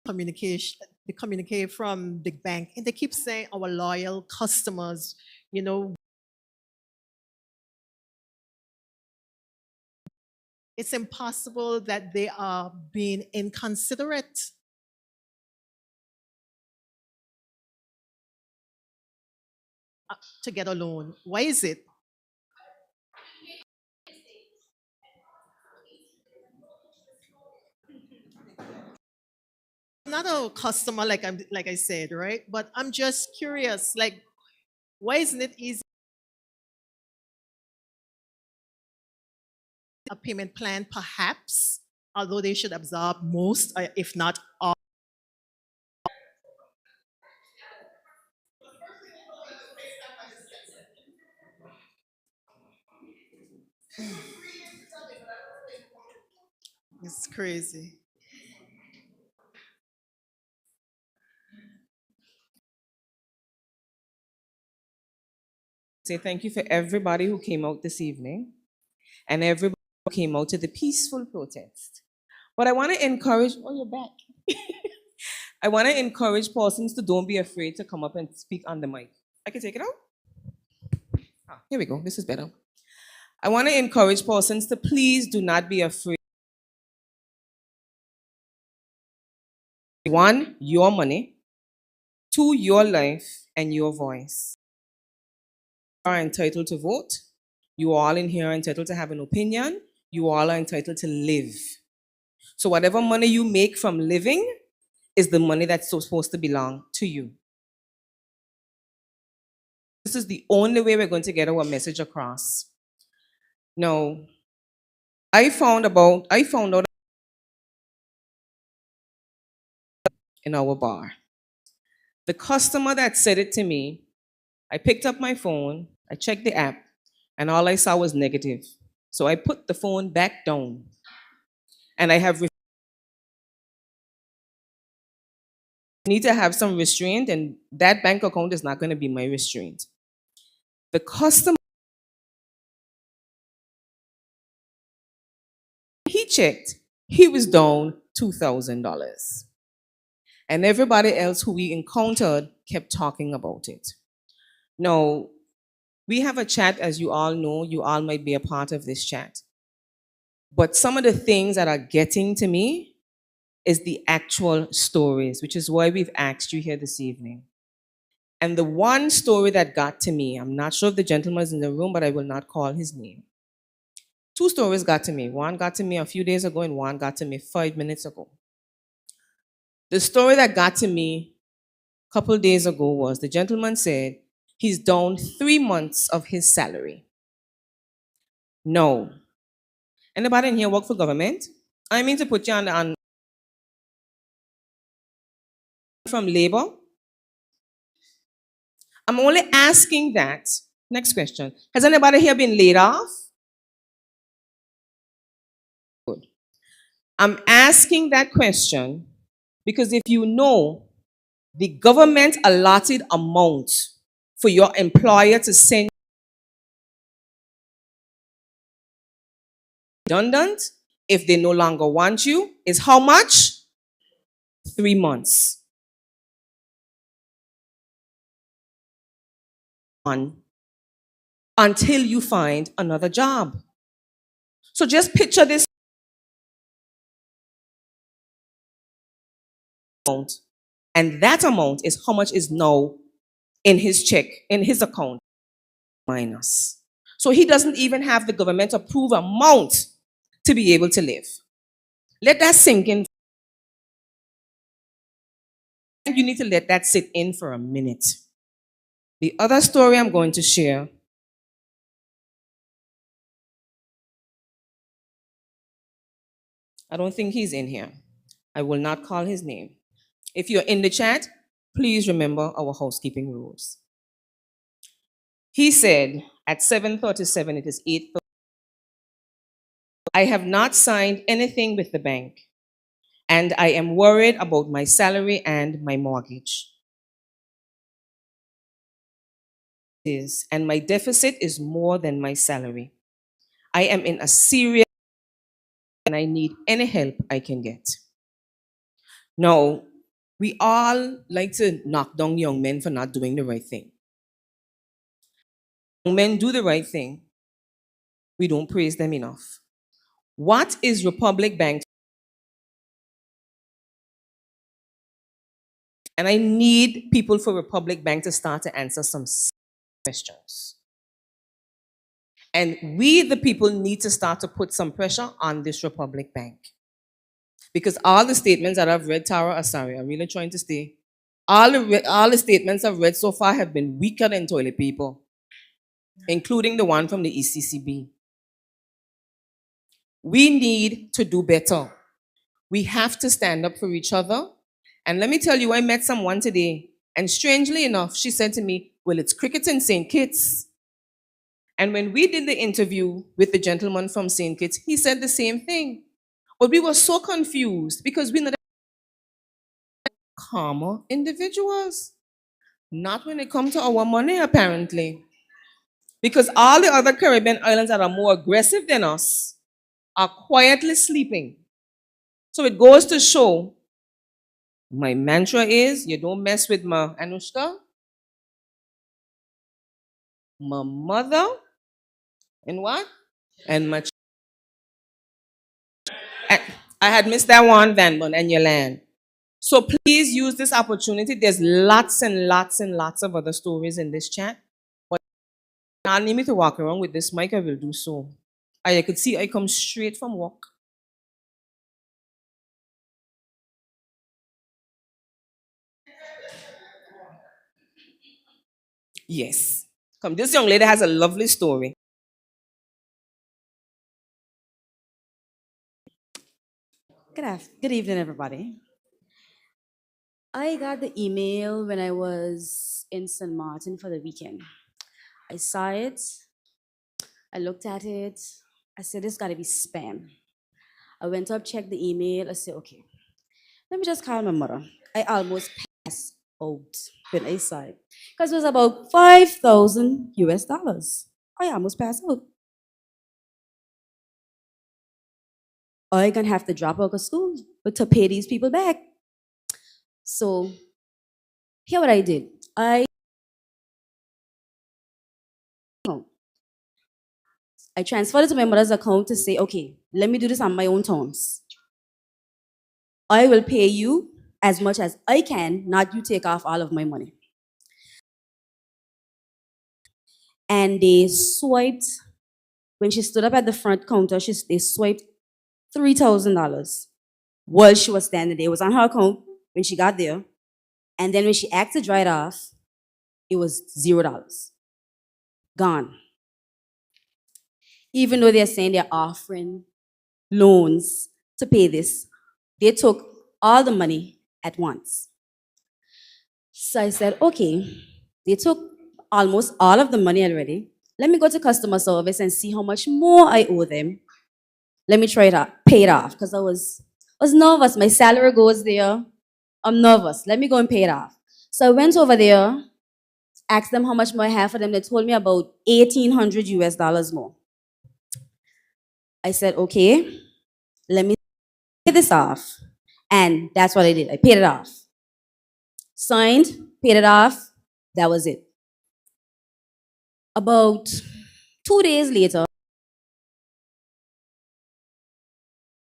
Speaker 1: communicate from the bank, and they keep saying our loyal customers, you know, it's impossible that they are being inconsiderate. To get a loan. Why is it? I'm not a customer like I said, right? But I'm just curious, like, why isn't it easy a payment plan perhaps, although they should absorb most, if not all. It's crazy.
Speaker 8: Say thank you for everybody who came out this evening and everybody who came out to the peaceful protest. But I want to encourage, oh, you're back. I want to encourage persons to don't be afraid to come up and speak on the mic. I can take it out? Here we go. This is better. I want to encourage persons to please do not be afraid. One, your money. Two, your life and your voice. You are entitled to vote. You all in here are entitled to have an opinion. You all are entitled to live. So whatever money you make from living is the money that's supposed to belong to you. This is the only way we're going to get our message across. Now, I found out in our bar. The customer that said it to me, I picked up my phone, I checked the app, and all I saw was negative. So I put the phone back down. And I need to have some restraint, and that bank account is not going to be my restraint. The customer, he checked, he was down $2,000. And everybody else who we encountered kept talking about it. Now, we have a chat, as you all know, you all might be a part of this chat. But some of the things that are getting to me is the actual stories, which is why we've asked you here this evening. And the one story that got to me, I'm not sure if the gentleman is in the room, but I will not call his name. Two stories got to me. One got to me a few days ago, and one got to me 5 minutes ago. The story that got to me a couple days ago was the gentleman said he's down 3 months of his salary. No. Anybody in here work for government? I mean to put you on from labor? I'm only asking that. Next question. Has anybody here been laid off? Good. I'm asking that question because if you know the government allotted amount for your employer to send redundant if they no longer want you is how much? 3 months. Until you find another job. So just picture this amount, and that amount is how much is now in his check, in his account, minus. So he doesn't even have the government approved amount to be able to live. Let that sink in. You need to let that sit in for a minute. The other story I'm going to share I don't think he's in here. I will not call his name. If you're in the chat, please remember our housekeeping rules. He said at 7:37, it is 8:30. I have not signed anything with the bank, and I am worried about my salary and my mortgage. And my deficit is more than my salary. I am in a serious and I need any help I can get. Now, we all like to knock down young men for not doing the right thing. Young men do the right thing. We don't praise them enough. What is Republic Bank? And I need people for Republic Bank to start to answer some questions. And we, the people, need to start to put some pressure on this Republic Bank. Because all the statements that I've read, Tara, sorry, I'm really trying to stay. All the statements I've read so far have been weaker than toilet paper, including the one from the ECCB. We need to do better. We have to stand up for each other. And let me tell you, I met someone today, and strangely enough, she said to me, well, it's cricket in St. Kitts. And when we did the interview with the gentleman from St. Kitts, he said the same thing. But we were so confused because we're not calmer individuals. Not when it comes to our money, apparently. Because all the other Caribbean islands that are more aggressive than us are quietly sleeping. So it goes to show, my mantra is, you don't mess with my Anushka, my mother, and what? And my I had missed that one, Van Bun, and Yolande. So please use this opportunity. There's lots and lots and lots of other stories in this chat. But I need me to walk around with this mic, I will do so. I could see I come straight from work. Yes. Come, this young lady has a lovely story.
Speaker 9: Good evening, everybody. I got the email when I was in St. Martin for the weekend. I saw it. I looked at it. I said, this got to be spam. I went up, checked the email. I said, okay, let me just call my mother. I almost passed out when I saw it because it was about 5,000 US dollars. I almost passed out. I'm gonna have to drop out of school to pay these people back. So here what I did. I transferred it to my mother's account to say, okay, let me do this on my own terms. I will pay you as much as I can, not you take off all of my money. And they swiped, when she stood up at the front counter, they swiped $3,000 while she was standing there. It was on her account when she got there. And then when she asked to dry it off, it was $0. Gone. Even though they're saying they're offering loans to pay this, they took all the money at once. So I said, okay, they took almost all of the money already. Let me go to customer service and see how much more I owe them. Let me try to pay it off because I was nervous. My salary goes there. I'm nervous. Let me go and pay it off. So I went over there, asked them how much more I have for them. They told me about 1,800 US dollars more. I said, okay, let me pay this off. And that's what I did. I paid it off. Signed, paid it off. That was it. About 2 days later,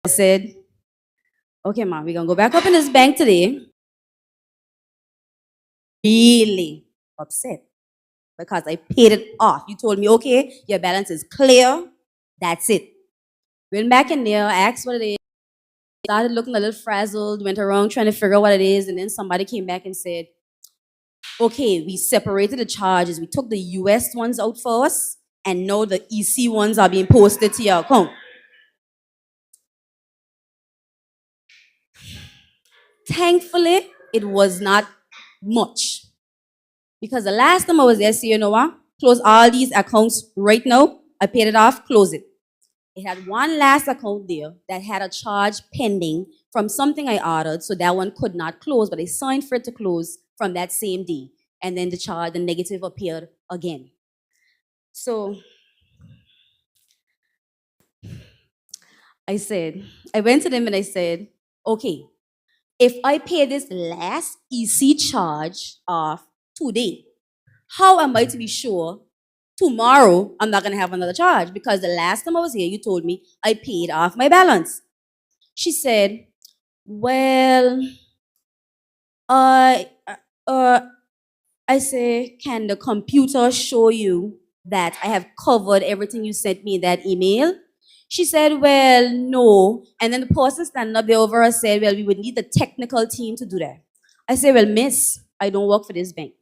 Speaker 9: I said, okay, mom, we're going to go back up in this bank today. Really upset because I paid it off. You told me, okay, your balance is clear. That's it. Went back in there, asked what it is. Started looking a little frazzled, went around trying to figure out what it is. And then somebody came back and said, okay, we separated the charges. We took the US ones out first, and now the EC ones are being posted to your account. Thankfully, it was not much. Because the last time I was there, so you know what? Close all these accounts right now. I paid it off, close it. It had one last account there that had a charge pending from something I ordered, so that one could not close, but I signed for it to close from that same day. And then the negative appeared again. So I went to them and I said, okay, if I pay this last EC charge off today, how am I to be sure tomorrow I'm not going to have another charge? Because the last time I was here, you told me I paid off my balance. She said, well, I, uh, I say, can the computer show you that I have covered everything you sent me in that email? She said, well, no. And then the person standing up there over her said, well, we would need the technical team to do that. I said, well, miss, I don't work for this bank.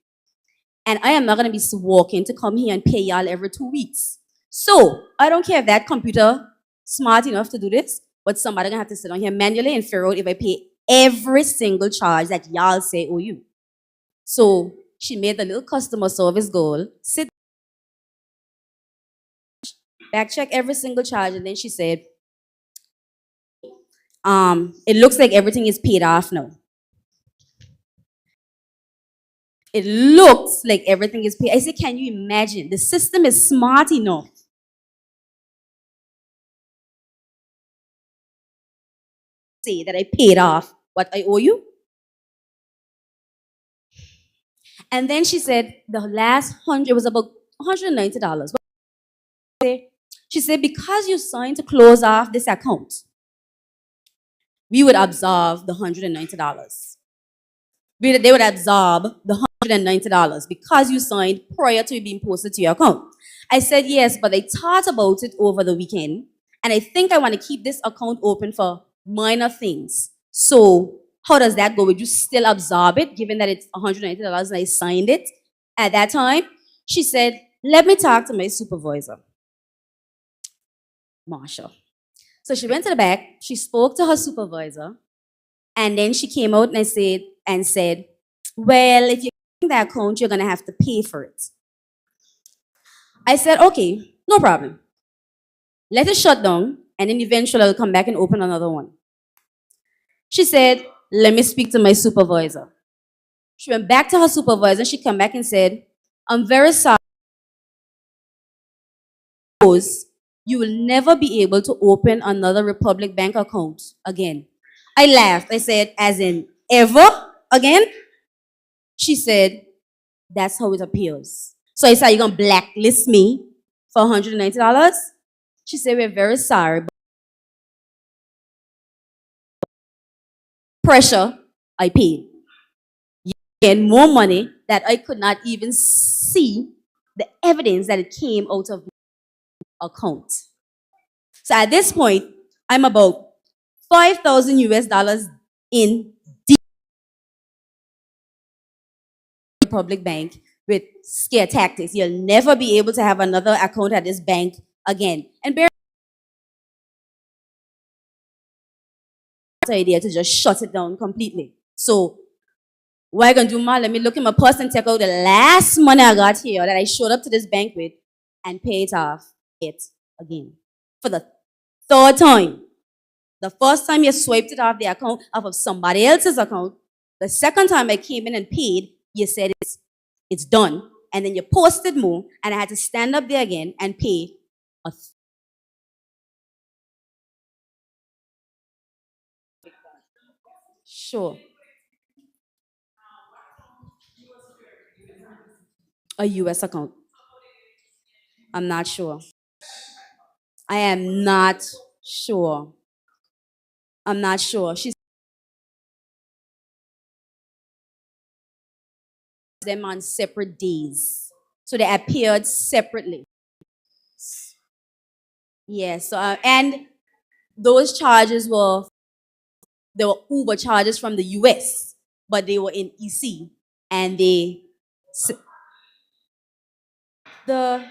Speaker 9: And I am not going to be walking to come here and pay y'all every 2 weeks. So I don't care if that computer smart enough to do this, but somebody going to have to sit down here manually and figure out if I pay every single charge that y'all say owe you. So she made the little customer service girl sit, back check every single charge, and then she said, it looks like everything is paid off now. It looks like everything is paid. I said, can you imagine? The system is smart enough to say that I paid off what I owe you. And then she said, the last 100 was about $190. She said, because you signed to close off this account, we would absorb the $190. They would absorb the $190 because you signed prior to it being posted to your account. I said, yes, but I thought about it over the weekend, and I think I want to keep this account open for minor things. So how does that go? Would you still absorb it, given that it's $190 and I signed it at that time? She said, let me talk to my supervisor, Marsha. So she went to the back, she spoke to her supervisor, and then she came out and said, well, if you're getting the account, you're going to have to pay for it. I said, okay, no problem. Let it shut down, and then eventually I'll come back and open another one. She said, let me speak to my supervisor. She went back to her supervisor, she came back and said, I'm very sorry. You will never be able to open another Republic Bank account again. I laughed. I said, as in ever again? She said, that's how it appears. So I said, you're going to blacklist me for $190? She said, we're very sorry. But pressure, I paid. You get more money that I could not even see the evidence that it came out of my account. So at this point, I'm about 5,000 US dollars in deep public bank with scare tactics. You'll never be able to have another account at this bank again. And bear idea to just shut it down completely. So What I gonna do, ma? Let me look in my purse and take out the last money I got here that I showed up to this bank with and pay it off. It again. For the third time. The first time you swiped it off the account off of somebody else's account. The second time I came in and paid, you said it's done. And then you posted more, and I had to stand up there again and pay a sure. A US account. I'm not sure. I am not sure. I'm not sure. She's them on separate days. So they appeared separately. Yes. So, and those charges were Uber charges from the US, but they were in EC, and the a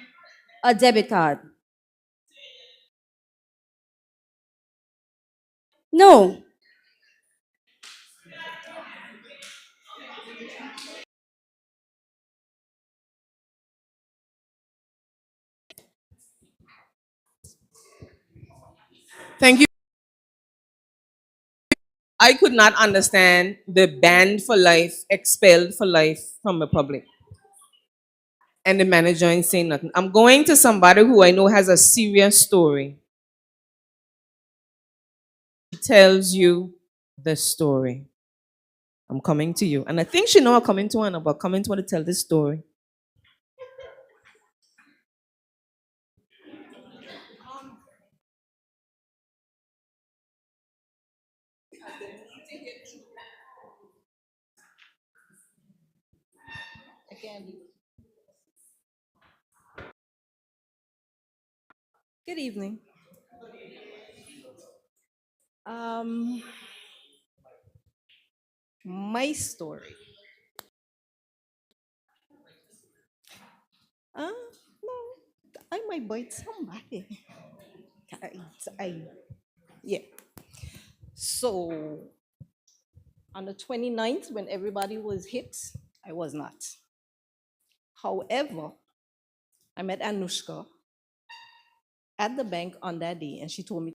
Speaker 9: debit card. No.
Speaker 8: Thank you. I could not understand the banned for life, expelled for life from Republic. And the manager ain't saying nothing. I'm going to somebody who I know has a serious story. She tells you the story. I'm coming to you. And I think she know I'm coming to her, but coming to her to tell this story.
Speaker 10: Good evening. Um, my story. No, I might bite somebody. I, I, yeah. So on the 29th, when everybody was hit, I was not. However, I met Anushka at the bank on that day, and she told me,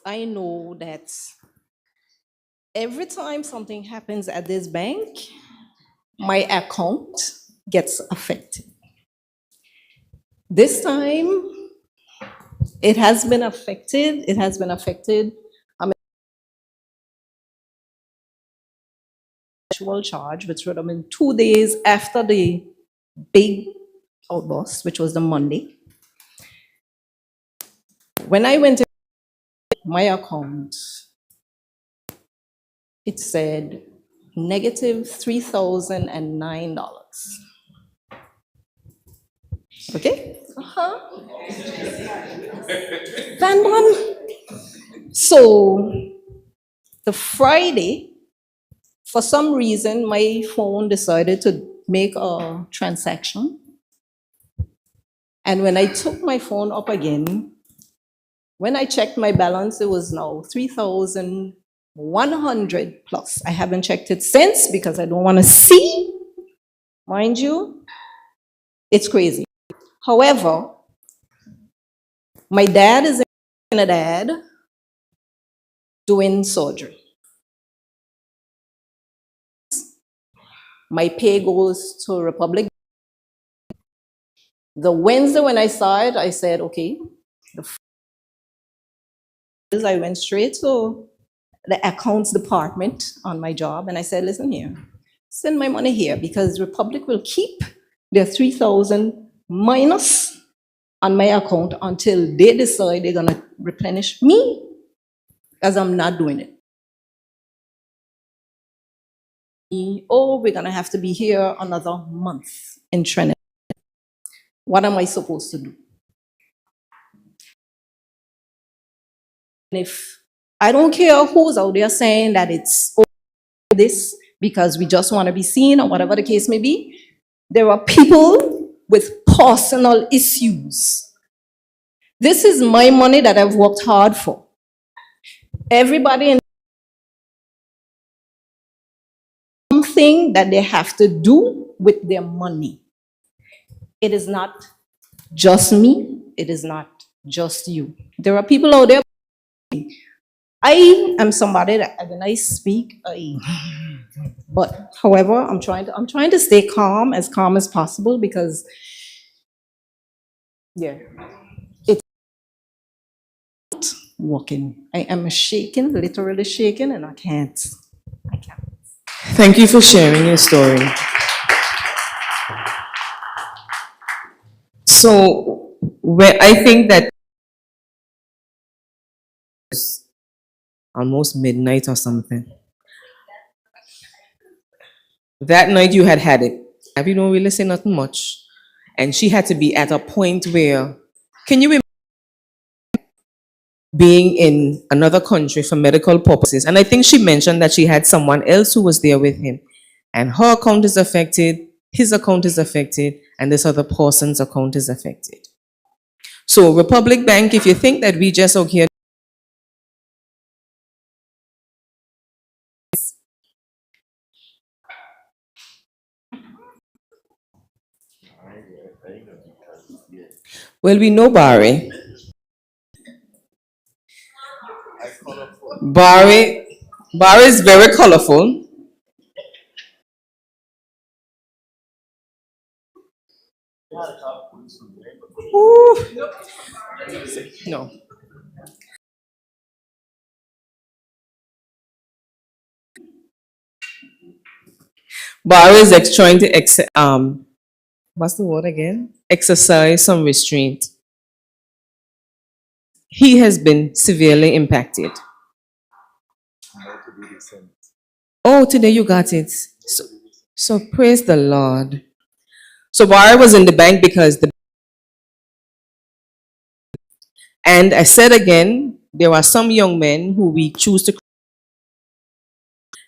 Speaker 10: I know that every time something happens at this bank, my account gets affected. This time, it has been affected. It has been affected. Actual charge, which would have been 2 days after the big outburst, which was the Monday. When I went to my account, it said negative $3,009. Okay? Then one. So the Friday, for some reason, my phone decided to make a transaction. And when I took my phone up again, when I checked my balance, it was now 3,100 plus. I haven't checked it since because I don't want to see. Mind you, it's crazy. However, my dad is in Trinidad doing surgery. My pay goes to Republic. The Wednesday when I saw it, I said, okay. I went straight to the accounts department on my job, and I said, listen here, send my money here because Republic will keep their 3,000 minus on my account until they decide they're gonna replenish me, as I'm not doing it. Oh, we're gonna have to be here another month in Trinidad. What am I supposed to do? And if I don't care who's out there saying that it's this because we just want to be seen or whatever the case may be, there are people with personal issues. This is my money that I've worked hard for. Everybody in everything that they have to do with their money. It is not just me, it is not just you. There are people out there. I am somebody that when I speak, but however, I'm trying to stay calm as possible, because yeah, it's not working. I am shaking, literally shaking, and I can't.
Speaker 8: Thank you for sharing your story. So, where I think that it's almost midnight or something. That night you had it. You don't really say nothing much. And she had to be at a point where, can you imagine being in another country for medical purposes? And I think she mentioned that she had someone else who was there with him. And her account is affected, his account is affected, and this other person's account is affected. So Republic Bank, if you think that we just okay, well, we know Barry. Barry is very colorful. Ooh. No. Barry is trying to what's the word again? Exercise some restraint. He has been severely impacted. Oh, today you got it. So praise the Lord. So Barry was in the bank because and I said again, there are some young men who we choose to,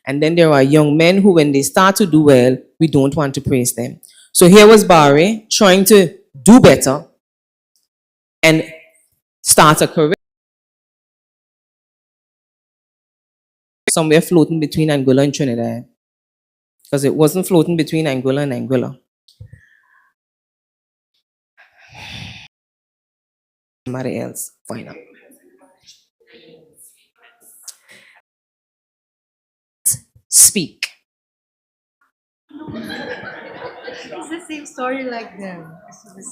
Speaker 8: and then there are young men who, when they start to do well, we don't want to praise them. So here was Barry trying to do better and start a career somewhere floating between Angola and Trinidad, because it wasn't floating between Angola and Angola. Somebody else, find out. Speak.
Speaker 11: It's the same story like them.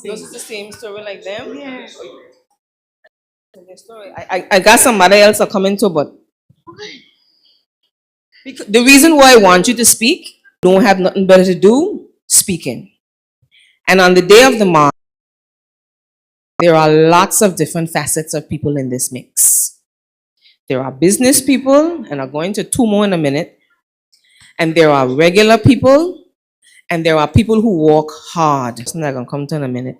Speaker 8: Yours is the same story like them? Yeah. I got somebody else to come into, but the reason why I want you to speak, don't have nothing better to do, speaking. And on the day of the march, there are lots of different facets of people in this mix. There are business people, and I'm going to two more in a minute. And there are regular people, and there are people who work hard. Something I'm going to come to in a minute.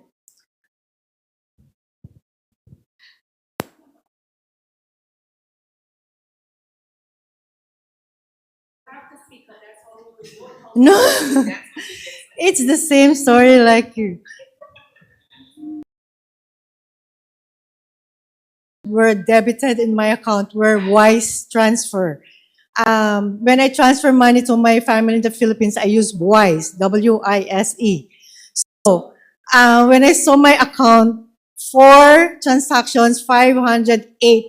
Speaker 11: No, it's the same story like you. Were debited in my account were Wise transfer. When I transfer money to my family in the Philippines, I use Wise, WISE. So when I saw my account, 4 transactions, 508.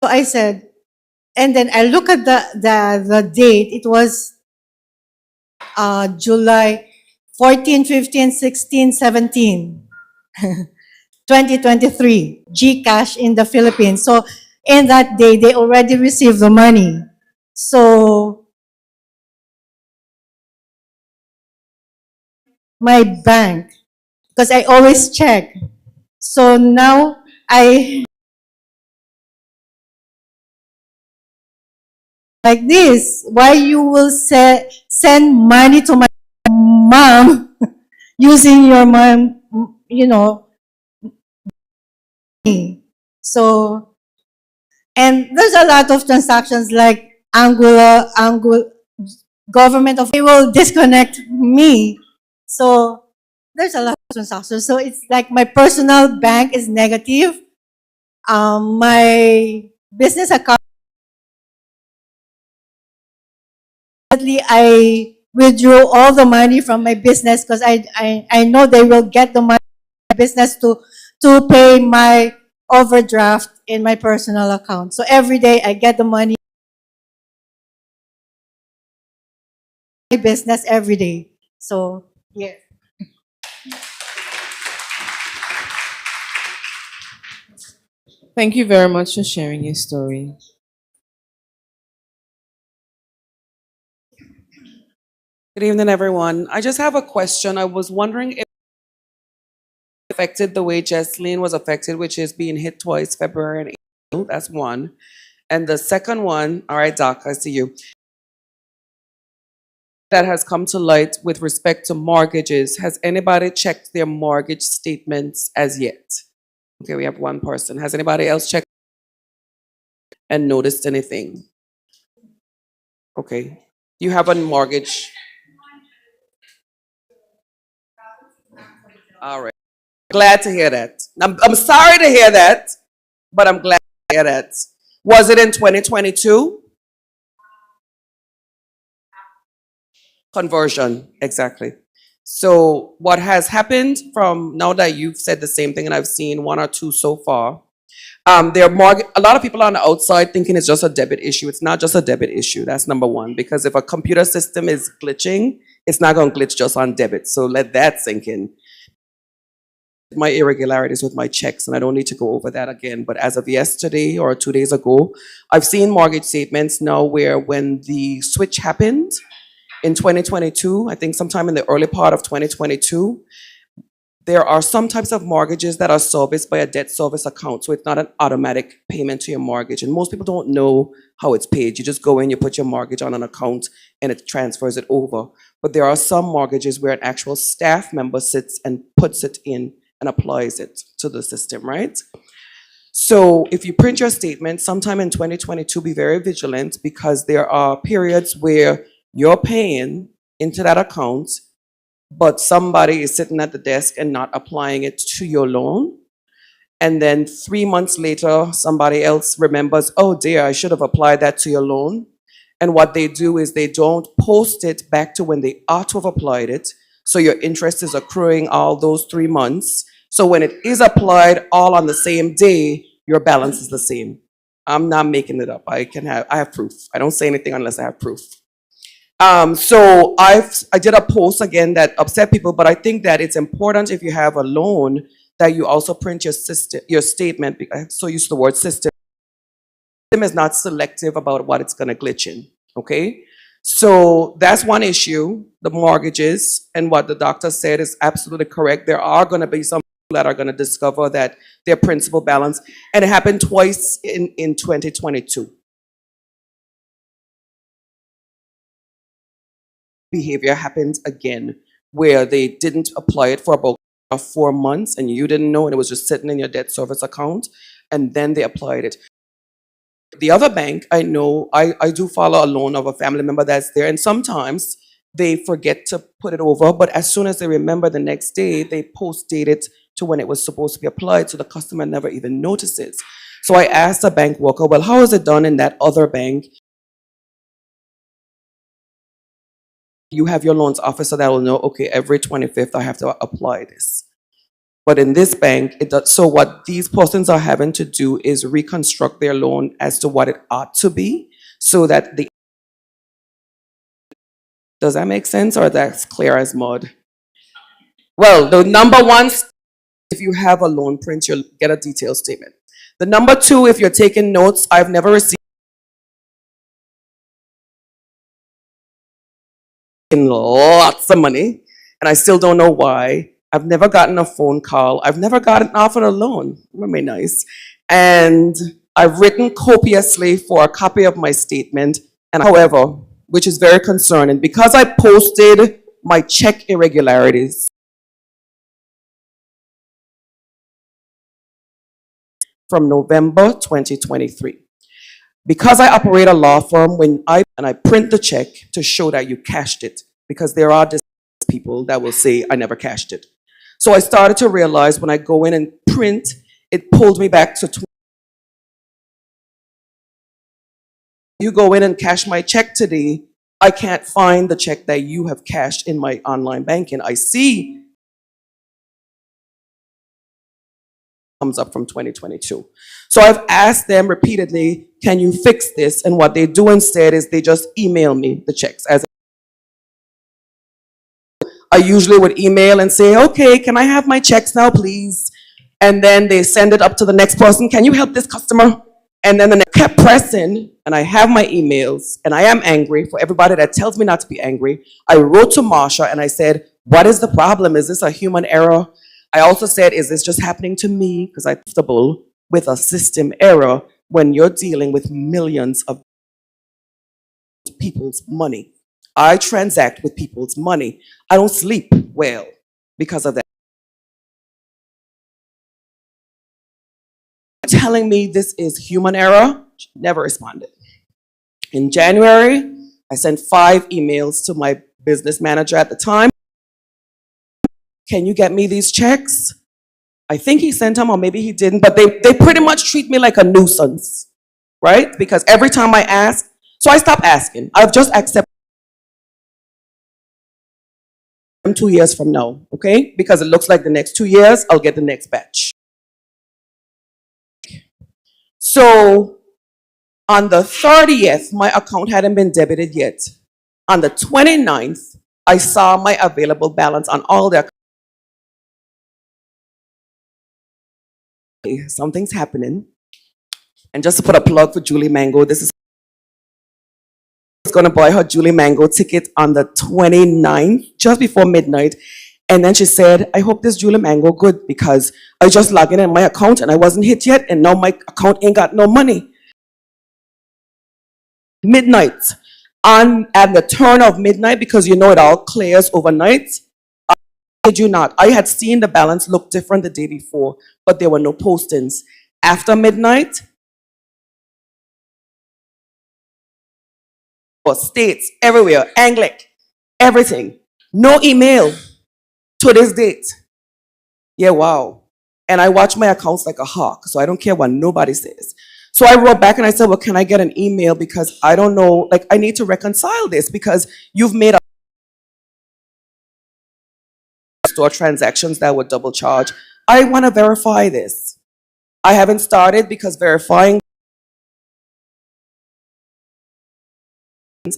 Speaker 11: So I said, and then I look at the date. It was July 14, 15, 16, 17. 2023, GCash in the Philippines. So in that day, they already received the money. So my bank, because I always check. So now I, like this, why you will send money to my mom using your mom, So, and there's a lot of transactions like Angular, government of, they will disconnect me. So there's a lot of transactions. So it's like my personal bank is negative. My business account I withdrew all the money from my business because I know they will get the money from my business to pay my overdraft in my personal account. So every day I get the money in my business every day. So yeah.
Speaker 8: Thank you very much for sharing your story.
Speaker 12: Good evening, everyone. I just have a question. I was wondering if it affected the way Jesslyn was affected, which is being hit twice, February and April. That's one. And the second one, all right, Doc, I see you. That has come to light with respect to mortgages. Has anybody checked their mortgage statements as yet? Okay, we have one person. Has anybody else checked and noticed anything? Okay. You have a mortgage. All right. Glad to hear that. I'm sorry to hear that, but I'm glad to hear that. Was it in 2022? Conversion, exactly. So what has happened from now that you've said the same thing, and I've seen one or two so far, there are a lot of people on the outside thinking it's just a debit issue. It's not just a debit issue. That's number one, because if a computer system is glitching, it's not going to glitch just on debit. So let that sink in. My irregularities with my checks, and I don't need to go over that again. But as of yesterday or 2 days ago, I've seen mortgage statements now where when the switch happened in 2022, I think sometime in the early part of 2022, there are some types of mortgages that are serviced by a debt service account. So it's not an automatic payment to your mortgage. And most people don't know how it's paid. You just go in, you put your mortgage on an account, and it transfers it over. But there are some mortgages where an actual staff member sits and puts it in and applies it to the system, right? So if you print your statement sometime in 2022, be very vigilant, because there are periods where you're paying into that account, but somebody is sitting at the desk and not applying it to your loan. And then 3 months later, somebody else remembers, oh dear, I should have applied that to your loan. And what they do is they don't post it back to when they ought to have applied it. So your interest is accruing all those 3 months. So when it is applied all on the same day, your balance is the same. I'm not making it up. I have proof. I don't say anything unless I have proof. So I did a post again that upset people, but I think that it's important, if you have a loan, that you also print your statement. I'm so used to the word system. System is not selective about what it's going to glitch in. Okay, so that's one issue. The mortgages, and what the doctor said is absolutely correct. There are going to be some people that are going to discover that their principal balance, and it happened twice in 2022. Behavior happens again where they didn't apply it for about 4 months and you didn't know, and it was just sitting in your debt service account, and then they applied it. The other bank, I know, I do follow a loan of a family member that's there, and sometimes they forget to put it over, but as soon as they remember the next day, they post date it to when it was supposed to be applied, so the customer never even notices. So I asked the bank worker, well, how is it done in that other bank? You have your loans officer that will know, okay, every 25th I have to apply this. But in this bank, it does. So what these persons are having to do is reconstruct their loan as to what it ought to be, so that the. Does that make sense, or that's clear as mud? Well, the number one, if you have a loan print, you'll get a detailed statement. The number two, if you're taking notes, I've never received lots of money, and I still don't know why. I've never gotten a phone call. I've never gotten offered a loan. Very nice. And I've written copiously for a copy of my statement. And however, which is very concerning, because I posted my check irregularities from November 2023. Because I operate a law firm, when I print the check to show that you cashed it, because there are people that will say I never cashed it. So I started to realize when I go in and print, it pulled me back to you go in and cash my check today, I can't find the check that you have cashed in my online banking. I see comes up from 2022. So I've asked them repeatedly, can you fix this? And what they do instead is they just email me the checks. As I usually would email and say, okay, can I have my checks now, please? And then they send it up to the next person. Can you help this customer? And then kept pressing, and I have my emails, and I am angry. For everybody that tells me not to be angry, I wrote to Marsha and I said, what is the problem? Is this a human error? I also said, is this just happening to me? Because I'm comfortable with a system error when you're dealing with millions of people's money. I transact with people's money. I don't sleep well because of that. Telling me this is human error, never responded. In January, I sent 5 emails to my business manager at the time. Can you get me these checks? I think he sent them, or maybe he didn't, but they pretty much treat me like a nuisance, right? Because every time I ask, so I stopped asking. I've just accepted them 2 years from now, okay? Because it looks like the next 2 years, I'll get the next batch. So on the 30th, my account hadn't been debited yet. On the 29th, I saw my available balance on all the accounts. Something's happening. And just to put a plug for Julie Mango, this is going to buy her Julie Mango ticket on the 29th, just before midnight. And then she said, I hope this Julie Mango good because I just logged in my account and I wasn't hit yet and now my account ain't got no money. Midnight. At the turn of midnight, because you know it all clears overnight, I kid you not, I had seen the balance look different the day before, but there were no postings. After midnight, states everywhere, Anglic, everything. No email to this date. Yeah, wow. And I watch my accounts like a hawk, so I don't care what nobody says. So I wrote back and I said, well, can I get an email? Because I don't know, like I need to reconcile this because you've made store transactions that would double charge. I want to verify this. I haven't started because verifying,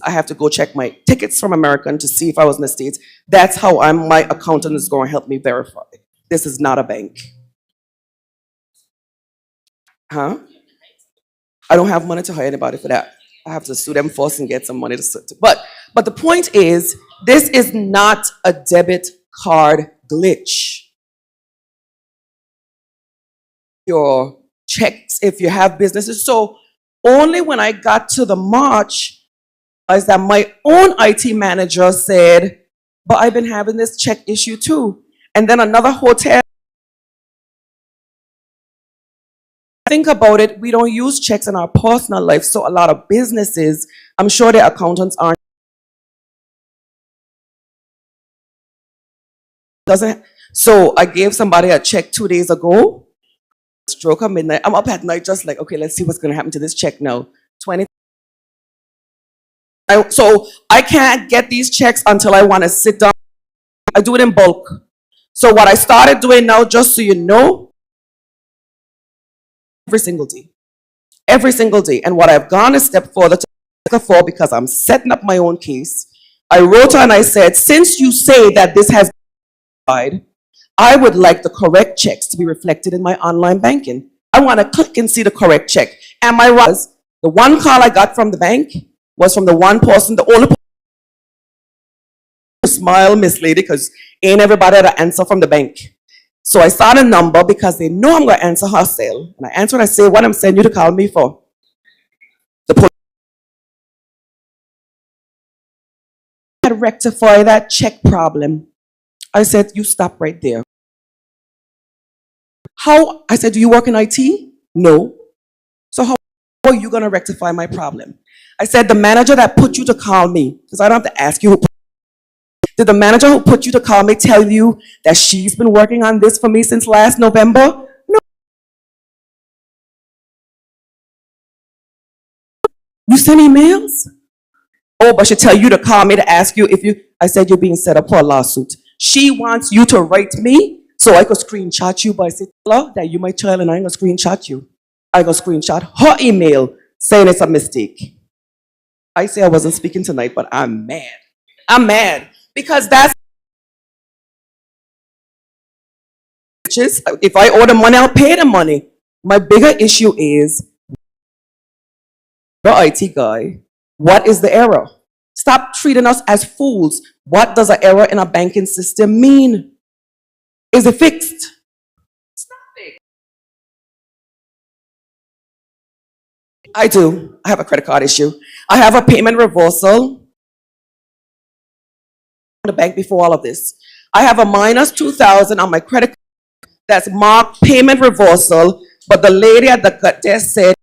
Speaker 12: I have to go check my tickets from American to see if I was in the States. That's how my accountant is going to help me verify. This is not a bank. Huh? I don't have money to hire anybody for that. I have to sue them first and get some money to sue. But the point is, this is not a debit card glitch. Your checks, if you have businesses. So only when I got to the March, is that my own IT manager said, but I've been having this check issue too. And then another hotel. Think about it, we don't use checks in our personal life, so a lot of businesses, I'm sure their accountants aren't. So I gave somebody a check 2 days ago, stroke of midnight. I'm up at night just like, okay, let's see what's gonna happen to this check now. 20. So I can't get these checks until I wanna sit down. I do it in bulk. So what I started doing now, just so you know, every single day. Every single day. And what I've gone a step further for, because I'm setting up my own case, I wrote her and I said, since you say that this has been, I would like the correct checks to be reflected in my online banking. I want to click and see the correct check. Am I right? The one call I got from the bank was from the one person, the only person. Smile, Miss Lady, because ain't everybody had an answer from the bank. So I start a number because they know I'm going to answer her cell. And I answer and I say, what I'm sending you to call me for? The police had to rectify that check problem. I said, you stop right there. How? I said, do you work in IT? No. So how are you going to rectify my problem? I said, the manager that put you to call me, because I don't have to ask you who. Did the manager who put you to call me tell you that she's been working on this for me since last November? No. You send emails? Oh, but she tell you to call me to ask you if you, I said you're being set up for a lawsuit. She wants you to write me so I could screenshot you by saying, tell her that you my child and I ain't gonna screenshot you. I gonna screenshot her email saying it's a mistake. I say I wasn't speaking tonight, but I'm mad. I'm mad because that's, if I owe the money, I'll pay the money. My bigger issue is the IT guy. What is the error? Stop treating us as fools. What does an error in a banking system mean? Is it fixed? It's not fixed. I do. I have a credit card issue. I have a payment reversal. The bank before all of this. I have a minus 2,000 on my credit card that's marked payment reversal, but the lady at the desk said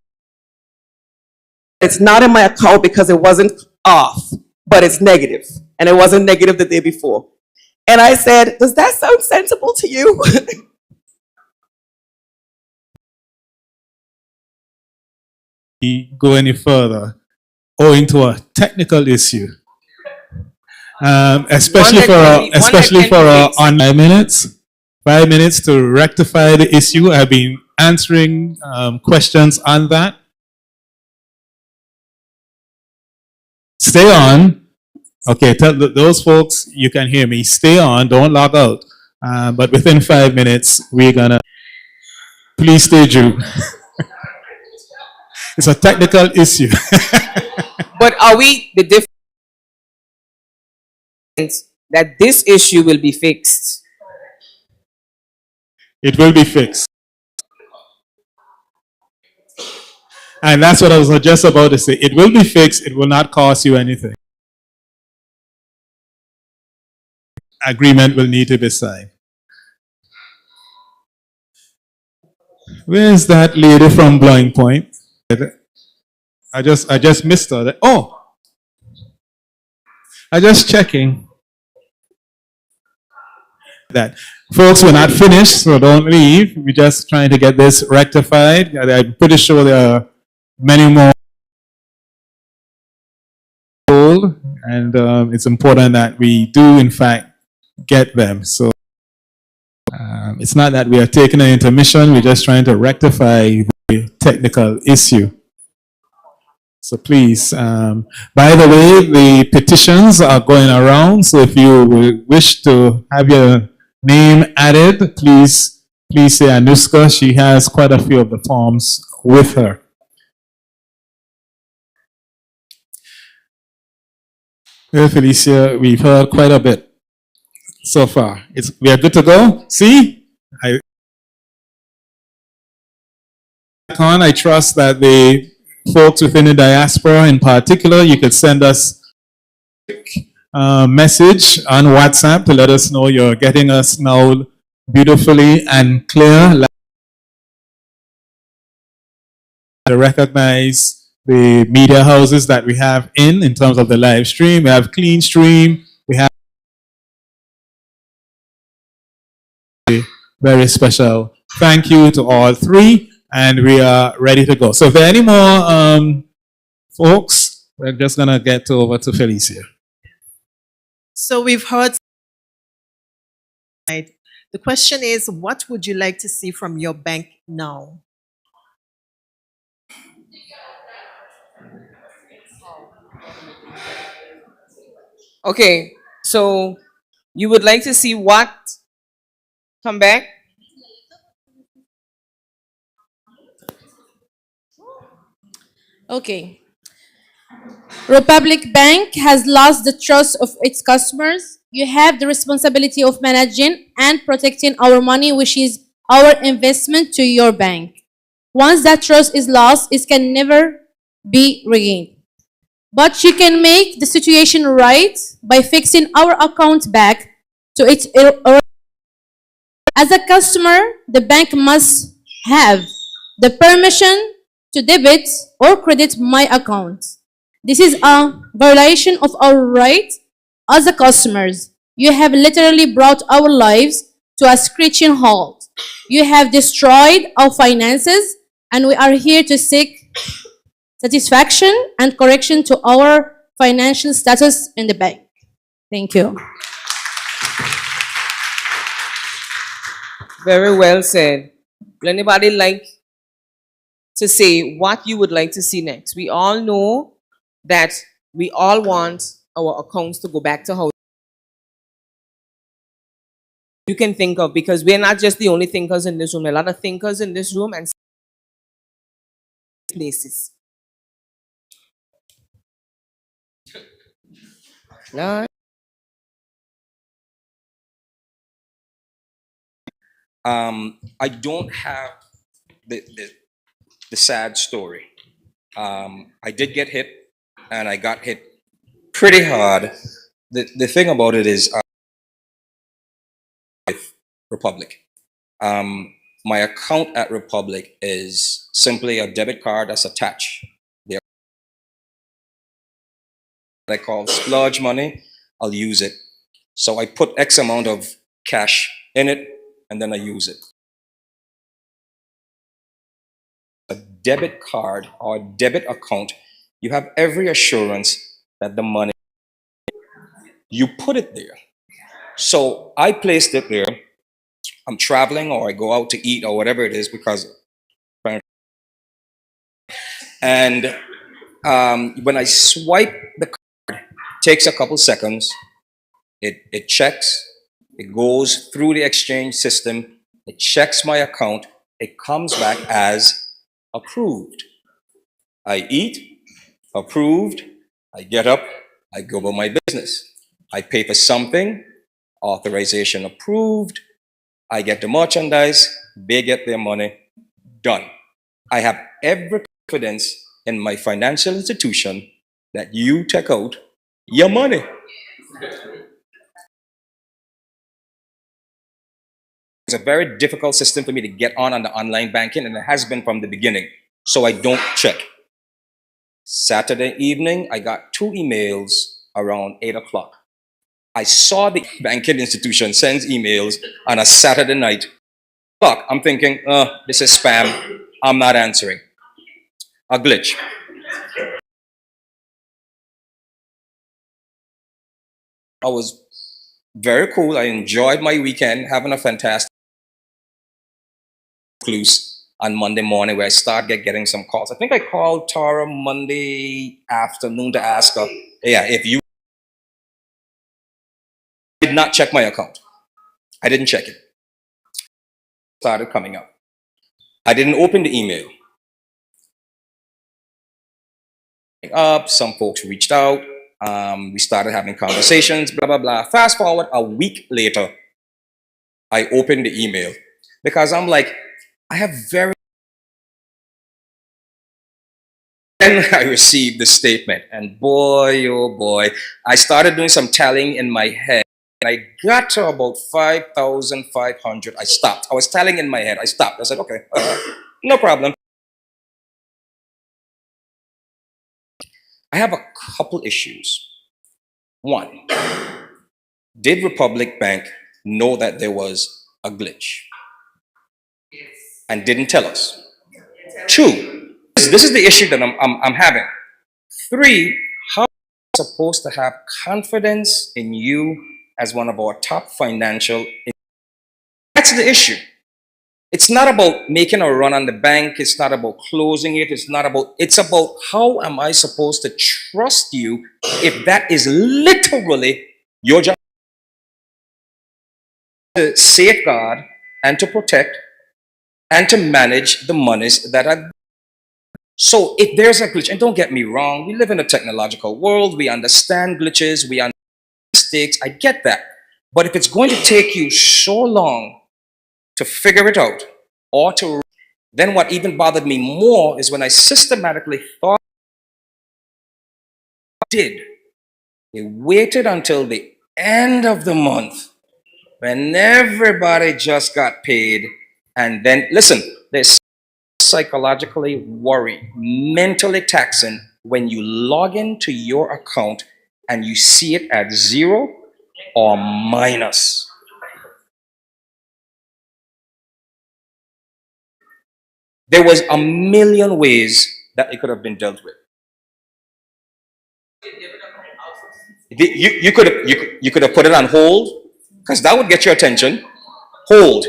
Speaker 12: it's not in my account because it wasn't off, but it's negative. And it wasn't negative the day before. And I said, does that sound sensible to you?
Speaker 2: Go any further owing to a technical issue. Especially for on 5 minutes. 5 minutes to rectify the issue. I've been answering questions on that. Stay on. Okay, tell those folks you can hear me. Stay on, don't log out. But within 5 minutes, we're gonna. Please stay due. It's a technical issue.
Speaker 8: But are we the difference that this issue will be fixed?
Speaker 2: It will be fixed. And that's what I was just about to say. It will be fixed. It will not cost you anything. Agreement will need to be signed. Where's that lady from Blowing Point? I just missed her. Oh, I just checking that. Folks, we're not finished, so don't leave. We're just trying to get this rectified. I'm pretty sure there are many more, and it's important that we do, in fact, get them. So it's not that we are taking an intermission. We're just trying to rectify the technical issue. So please, by the way, the petitions are going around. So if you wish to have your name added, please say Anuska. She has quite a few of the forms with her. Well, Felicia, we've heard quite a bit so far. We are good to go. See, I trust that the folks within the diaspora, in particular, you could send us a message on WhatsApp to let us know you're getting us now beautifully and clear. To recognize the media houses that we have in terms of the live stream. We have Clean Stream. We have a very special thank you to all three. And we are ready to go. So if there are any more folks, we're just going to get over to Felicia.
Speaker 1: So we've heard. The question is, what would you like to see from your bank now?
Speaker 8: Okay, so you would like to see what come back?
Speaker 5: Okay. Republic Bank has lost the trust of its customers. You have the responsibility of managing and protecting our money, which is our investment to your bank. Once that trust is lost, it can never be regained. But you can make the situation right by fixing our account back to its. As a customer, the bank must have the permission to debit or credit my account. This is a violation of our right as a customers. You have literally brought our lives to a screeching halt. You have destroyed our finances, and we are here to seek satisfaction and correction to our financial status in the bank. Thank you.
Speaker 8: Very well said. Would anybody like to say what you would like to see next? We all know that we all want our accounts to go back to how you can think of, because we're not just the only thinkers in this room. There are a lot of thinkers in this room and places. Lord.
Speaker 6: I don't have the sad story. I did get hit, and I got hit pretty hard. The thing about it is, Republic. My account at Republic is simply a debit card that's attached. There, I call splurge money. I'll use it. So I put X amount of cash in it, and then I use it. A debit card or debit account, you have every assurance that the money, you put it there. So I placed it there. I'm traveling or I go out to eat or whatever it is, because, and when I swipe the card, it takes a couple seconds. It checks, it goes through the exchange system, it checks my account, it comes back as approved. I eat, approved, I get up, I go about my business. I pay for something, authorization approved, I get the merchandise, they get their money, done. I have every confidence in my financial institution that you take out your money. It's a very difficult system for me to get on the online banking, and it has been from the beginning. So I don't check. Saturday evening, I got 2 emails around 8 o'clock. I saw the banking institution sends emails on a Saturday night. I'm thinking, this is spam. I'm not answering. A glitch. I was very cool. I enjoyed my weekend, having a fantastic clues on Monday morning, where I started getting some calls. I think I called Tara Monday afternoon to ask her, yeah, if you did not check my account. I didn't check it. Started coming up. I didn't open the email. Up, some folks reached out. We started having conversations, blah, blah, blah. Fast forward a week later, I opened the email because I'm like, I have very. Then I received the statement, and boy, oh boy, I started doing some tallying in my head. I got to about 5,500. I stopped. I was tallying in my head. I stopped. I said, okay, no problem. I have a couple issues. One, did Republic Bank know that there was a glitch and didn't tell us? Two, this is the issue that I'm having. Three, how are we supposed to have confidence in you as one of our top financial? That's the issue. It's not about making a run on the bank. It's not about closing it. It's about how am I supposed to trust you if that is literally your job to safeguard and to protect and to manage the monies that are. So if there's a glitch, and don't get me wrong, we live in a technological world. We understand glitches. We understand mistakes. I get that. But if it's going to take you so long to figure it out, or to, then what even bothered me more is when I systematically thought they waited until the end of the month when everybody just got paid, and then listen, there's psychologically worry, mentally taxing when you log into your account and you see it at 0 or minus. There was a million ways that it could have been dealt with.
Speaker 13: You could have put it on hold, because that would get your attention. Hold.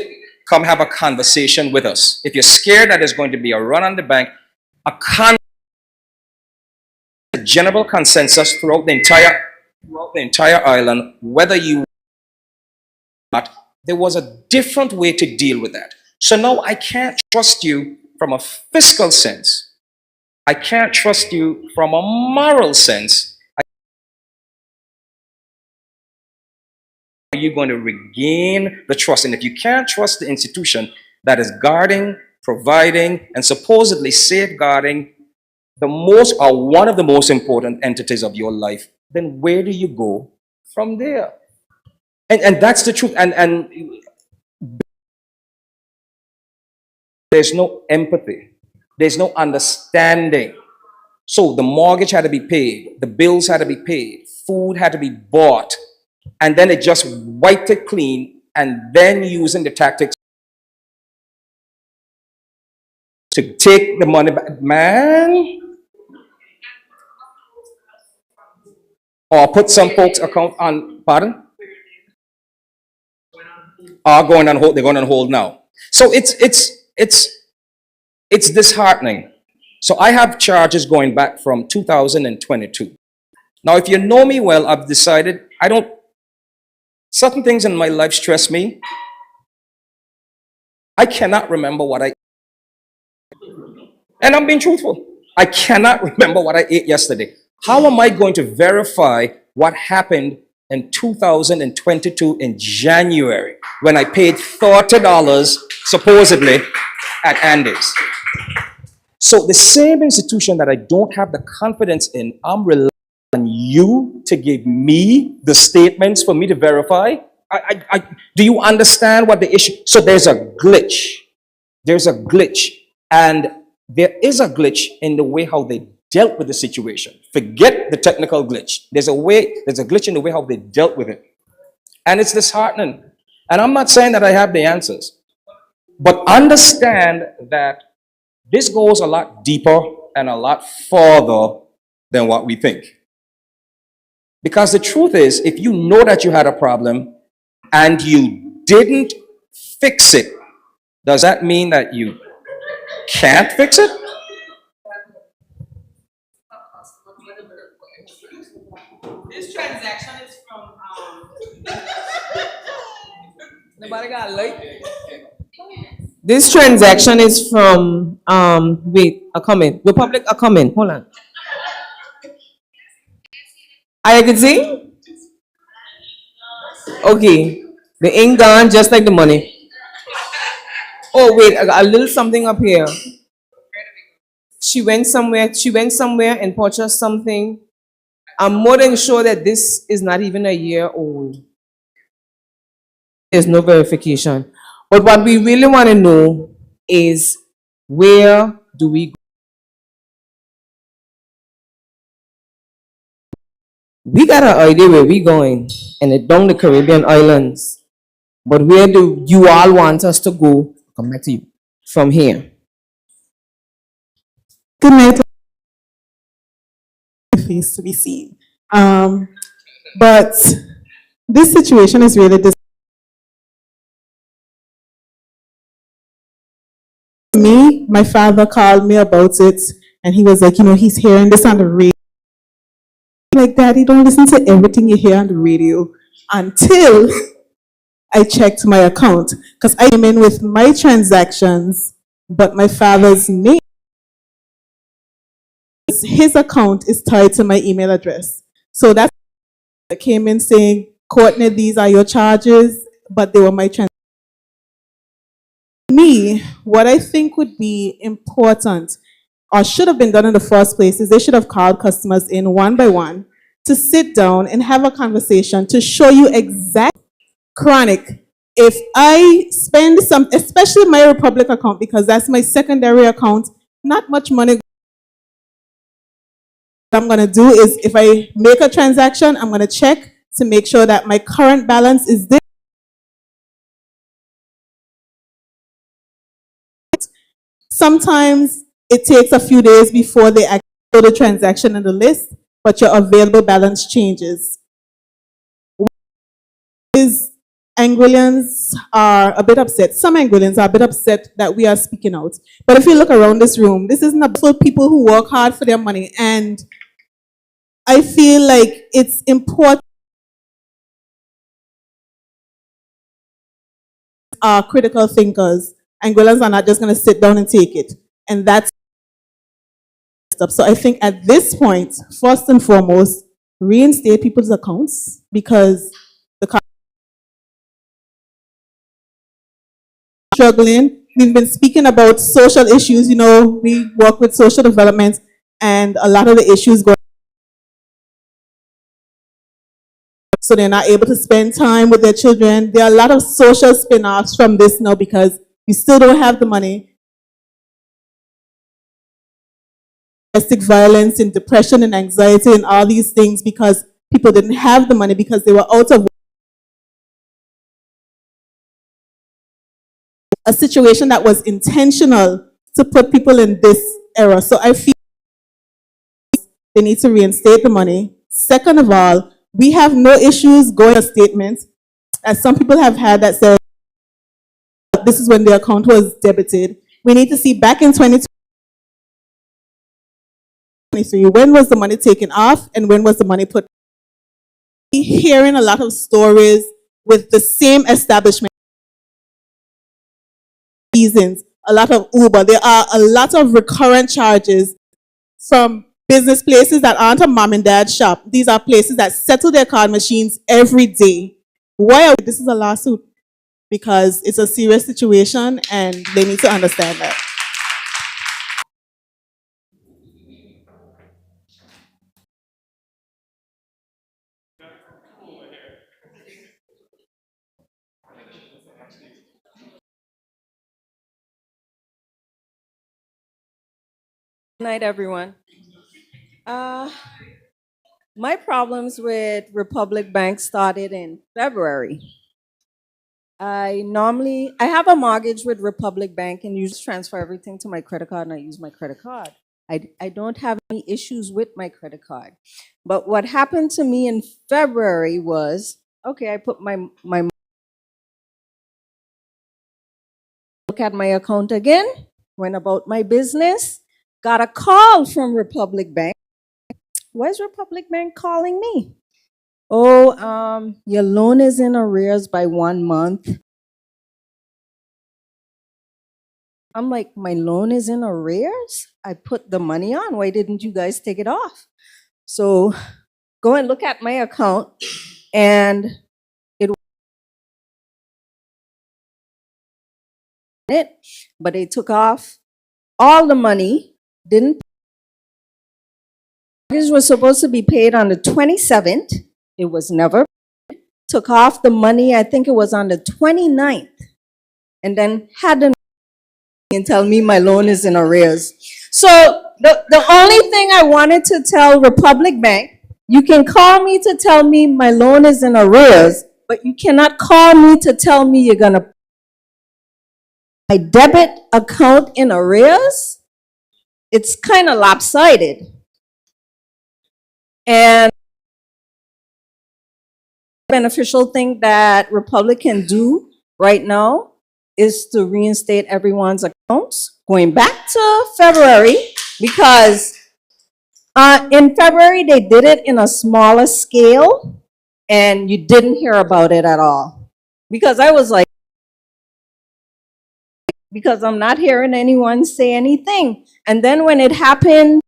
Speaker 13: Come have a conversation with us. If you're scared that there's going to be a run on the bank, a general consensus throughout the entire island, whether you not, there was a different way to deal with that. So now I can't trust you from a fiscal sense. I can't trust you from a moral sense. Are you going to regain the trust? And if you can't trust the institution that is guarding, providing, and supposedly safeguarding the most or one of the most important entities of your life, then where do you go from there? And that's the truth. And there's no empathy. There's no understanding. So the mortgage had to be paid. The bills had to be paid. Food had to be bought. And then it just wiped it clean, and then using the tactics to take the money back. Man. Or put some folks' account on, pardon? Are going on hold, they're going on hold now. So it's disheartening. So I have charges going back from 2022. Now, if you know me well, I've decided certain things in my life stress me. I cannot remember what and I'm being truthful. I cannot remember what I ate yesterday. How am I going to verify what happened in 2022 in January when I paid $30 supposedly at Andy's? So the same institution that I don't have the confidence in, I'm relying on you to give me the statements for me to verify. Do you understand what the issue? So there's a glitch. There's a glitch. And there is a glitch in the way how they dealt with the situation. Forget the technical glitch. There's a glitch in the way how they dealt with it. And it's disheartening. And I'm not saying that I have the answers, but understand that this goes a lot deeper and a lot further than what we think. Because the truth is, if you know that you had a problem and you didn't fix it, does that mean that you can't fix it?
Speaker 8: This transaction is from nobody got a light? This transaction is from wait, a comment. Republic, a comment. Hold on. I can see? Okay. The ink gone just like the money. Oh wait, I got a little something up here. She went somewhere and purchased something. I'm more than sure that this is not even a year old. There's no verification. But what we really want to know is, where do we go? We got an idea where we're going, and it's down the Caribbean islands. But where do you all want us to go? Come back to you from here.
Speaker 14: Good night. Face to be seen. But this situation is really me. My father called me about it, and he was like, he's hearing this on the radio. Like, Daddy, don't listen to everything you hear on the radio until I checked my account, because I came in with my transactions, but my father's name, his account is tied to my email address. So that's I came in saying, Courtney, these are your charges, but they were my transactions. Me, what I think would be important or should have been done in the first place is they should have called customers in one by one to sit down and have a conversation to show you exactly. Chronic, if I spend some, especially my Republic account, because that's my secondary account, not much money. What I'm going to do is, if I make a transaction, I'm going to check to make sure that my current balance is this. Sometimes it takes a few days before they actually show the transaction in the list, but your available balance changes. is Anguillians are a bit upset. Some Anguillians are a bit upset that we are speaking out. But if you look around this room, this isn't a for people who work hard for their money. And I feel like it's important are critical thinkers. Anguilans are not just going to sit down and take it. And that's stuff. So I think at this point, first and foremost, reinstate people's accounts because the struggling. We've been speaking about social issues. You know, we work with social development and a lot of the issues going so they're not able to spend time with their children. There are a lot of social spin-offs from this now because you still don't have the money. Domestic violence and depression and anxiety and all these things because people didn't have the money because they were out of a situation that was intentional to put people in this era. So I feel they need to reinstate the money. Second of all, we have no issues going to statements, as some people have had that said this is when the account was debited. We need to see back in 2023, when was the money taken off and when was the money put? Hearing a lot of stories with the same establishment, reasons, a lot of Uber. There are a lot of recurrent charges from business places that aren't a mom and dad shop. These are places that settle their card machines every day. Why are this is a lawsuit? Because it's a serious situation and they need to understand that.
Speaker 10: Good night, everyone. My problems with Republic Bank started in February. I have a mortgage with Republic Bank and you just transfer everything to my credit card and I use my credit card. I don't have any issues with my credit card. But what happened to me in February was, okay, I put my look at my account again, went about my business, got a call from Republic Bank. Why is Republic Bank calling me? Oh, your loan is in arrears by 1 month. I'm like, my loan is in arrears? I put the money on. Why didn't you guys take it off? So go and look at my account and but they took off all the money, didn't. Mortgage was supposed to be paid on the 27th. It was never. Took off the money, I think it was on the 29th, and then had the and tell me my loan is in arrears. So the only thing I wanted to tell Republic Bank, you can call me to tell me my loan is in arrears, but you cannot call me to tell me you're gonna my debit account in arrears. It's kind of lopsided. And beneficial thing that Republic can do right now is to reinstate everyone's accounts going back to February, because in February they did it in a smaller scale and you didn't hear about it at all. Because I was like, because I'm not hearing anyone say anything. And then when it happened,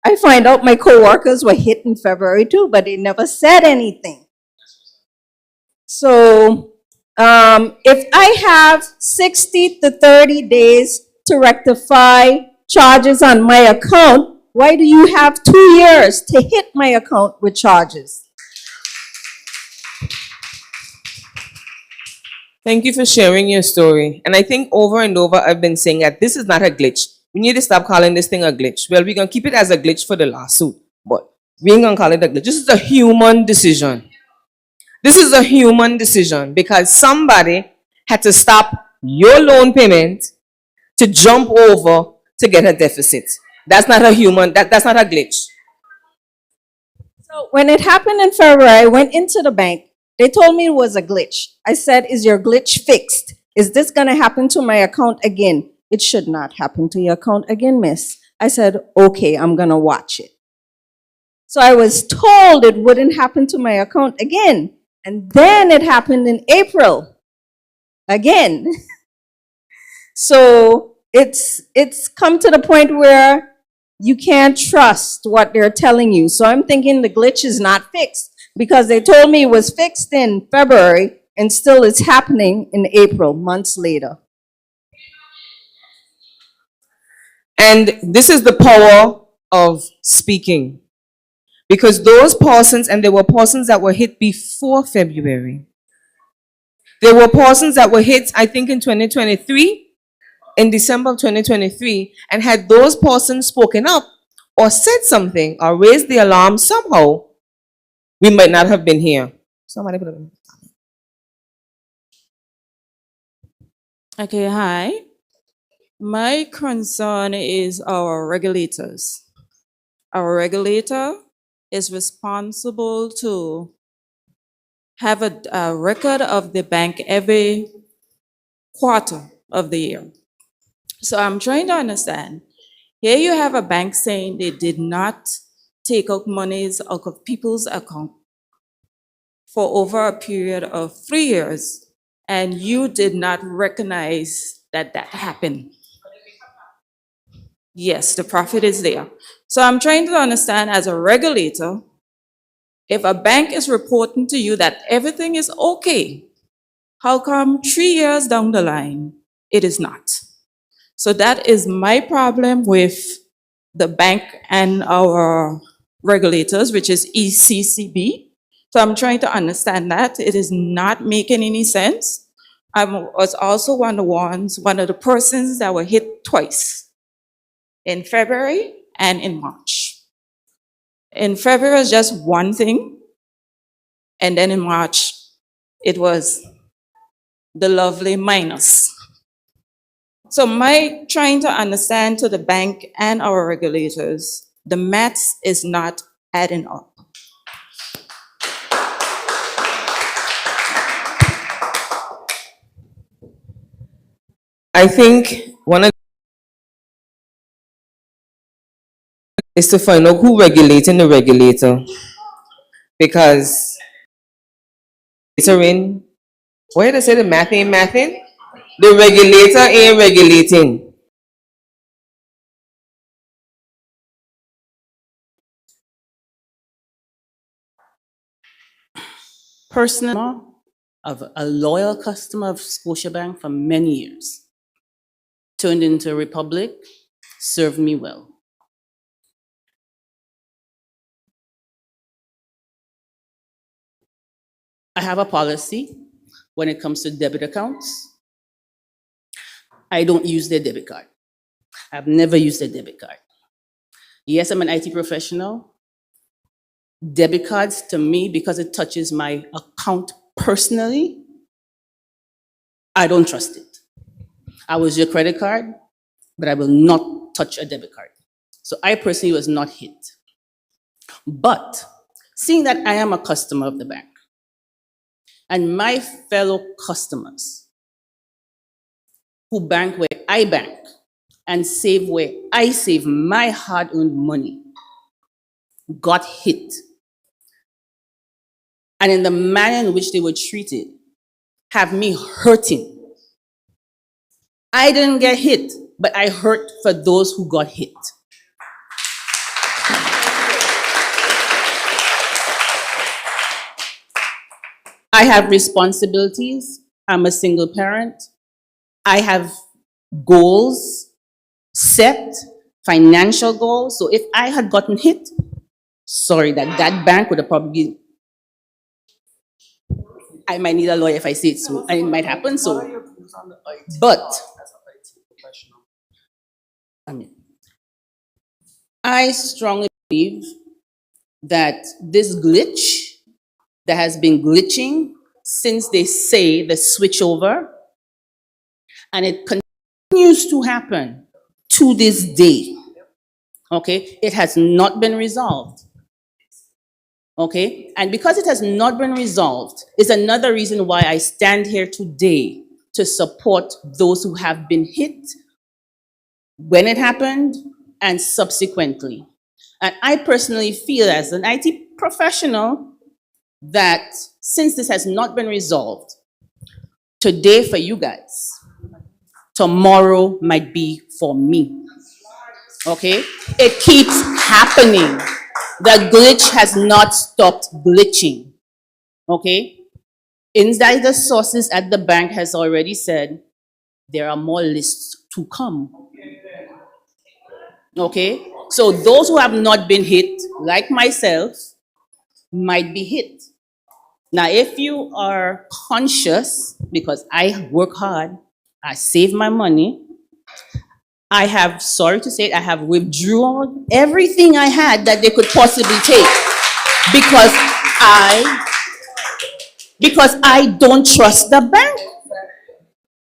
Speaker 10: I find out my coworkers were hit in February too, but they never said anything. So if I have 60 to 30 days to rectify charges on my account, why do you have 2 years to hit my account with charges?
Speaker 8: Thank you for sharing your story. And I think over and over I've been saying that this is not a glitch. We need to stop calling this thing a glitch. Well, we're going to keep it as a glitch for the lawsuit, but we ain't going to call it a glitch. This is a human decision. This is a human decision because somebody had to stop your loan payment to jump over to get a deficit. That's not a human, that's not a glitch.
Speaker 10: So When it happened in February, I went into the bank. They told me it was a glitch. I said, is your glitch fixed? Is this going to happen to my account again? It should not happen to your account again, miss. I said, okay, I'm going to watch it. So I was told it wouldn't happen to my account again. And then it happened in April again. So it's come to the point where you can't trust what they're telling you. So I'm thinking the glitch is not fixed because they told me it was fixed in February and still it's happening in April, months later.
Speaker 8: And this is the power of speaking. Because those persons, and there were persons that were hit before February. There were persons that were hit, I think, in 2023, in December of 2023, and had those persons spoken up or said something or raised the alarm somehow, we might not have been here. Somebody put it in.
Speaker 15: Okay, hi. My concern is our regulators. Our regulator is responsible to have a record of the bank every quarter of the year. So I'm trying to understand. Here you have a bank saying they did not take out monies out of people's account for over a period of 3 years, and you did not recognize that that happened. Yes, the profit is there. So I'm trying to understand as a regulator, if a bank is reporting to you that everything is okay, how come 3 years down the line, it is not? So that is my problem with the bank and our regulators, which is ECCB. So I'm trying to understand that. It is not making any sense. I was also one of the persons that were hit twice, in February and in March. In February was just one thing, and then in March, it was the lovely minus. So my trying to understand to the bank and our regulators, the maths is not adding up.
Speaker 8: I think one of is to find out who regulating the regulator. Because in what did I say, the math ain't mathing? The regulator ain't regulating.
Speaker 16: Personally, of a loyal customer of Scotiabank for many years. Turned into a republic, served me well. I have a policy when it comes to debit accounts. I don't use their debit card. I've never used their debit card. Yes, I'm an IT professional. Debit cards, to me, because it touches my account personally, I don't trust it. I will use your credit card, but I will not touch a debit card. So I personally was not hit. But seeing that I am a customer of the bank, and my fellow customers who bank where I bank and save where I save my hard-earned money got hit. And in the manner in which they were treated, have me hurting. I didn't get hit, but I hurt for those who got hit. I have responsibilities. I'm a single parent. I have goals set, financial goals. So if I had gotten hit, sorry, that bank would have probably, I might need a lawyer if I say it so, and it might happen so. But I strongly believe that this glitch that has been glitching since they say the switchover, and it continues to happen to this day. Okay, it has not been resolved. Okay? And because it has not been resolved, is another reason why I stand here today to support those who have been hit when it happened and subsequently. And I personally feel, as an IT professional, that since this has not been resolved, today for you guys, tomorrow might be for me. Okay? It keeps happening. The glitch has not stopped glitching. Okay? Insider sources at the bank has already said there are more lists to come. Okay? So those who have not been hit, like myself, might be hit. Now, if you are conscious, because I work hard, I save my money, I have, sorry to say, I have withdrawn everything I had that they could possibly take because I don't trust the bank.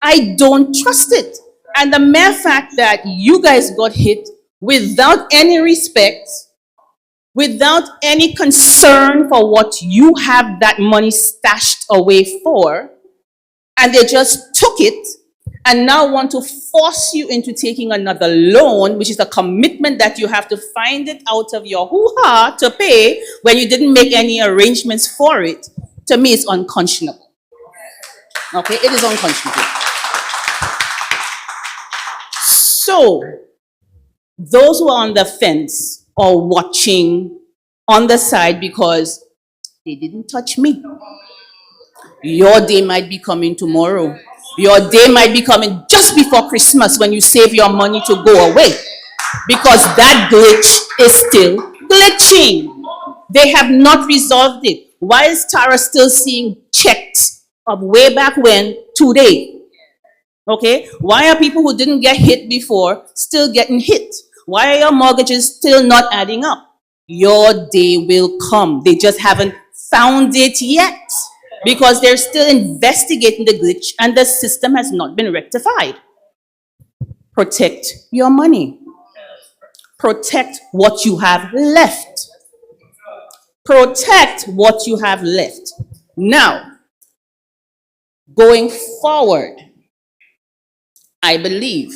Speaker 16: I don't trust it. And the mere fact that you guys got hit without any respect, without any concern for what you have that money stashed away for, and they just took it and now want to force you into taking another loan, which is a commitment that you have to find it out of your hoo-ha to pay when you didn't make any arrangements for it, to me it's unconscionable. Okay, it is unconscionable. So, those who are on the fence or watching on the side because they didn't touch me, your day might be coming tomorrow. Your day might be coming just before Christmas when you save your money to go away, because that glitch is still glitching. They have not resolved it. Why is Tara still seeing checks of way back when today? Okay? Why are people who didn't get hit before still getting hit? Why are your mortgages still not adding up? Your day will come. They just haven't found it yet because they're still investigating the glitch and the system has not been rectified. Protect your money. Protect what you have left. Protect what you have left. Now, going forward, I believe,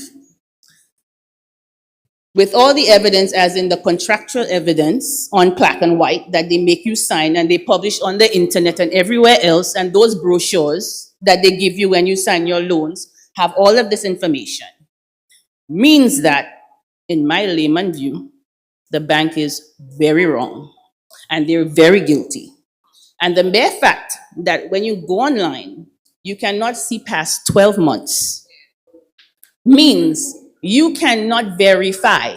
Speaker 16: with all the evidence, as in the contractual evidence on black and white that they make you sign and they publish on the internet and everywhere else, and those brochures that they give you when you sign your loans have all of this information, means that, in my layman view, the bank is very wrong and they're very guilty. And the mere fact that when you go online, you cannot see past 12 months means you cannot verify.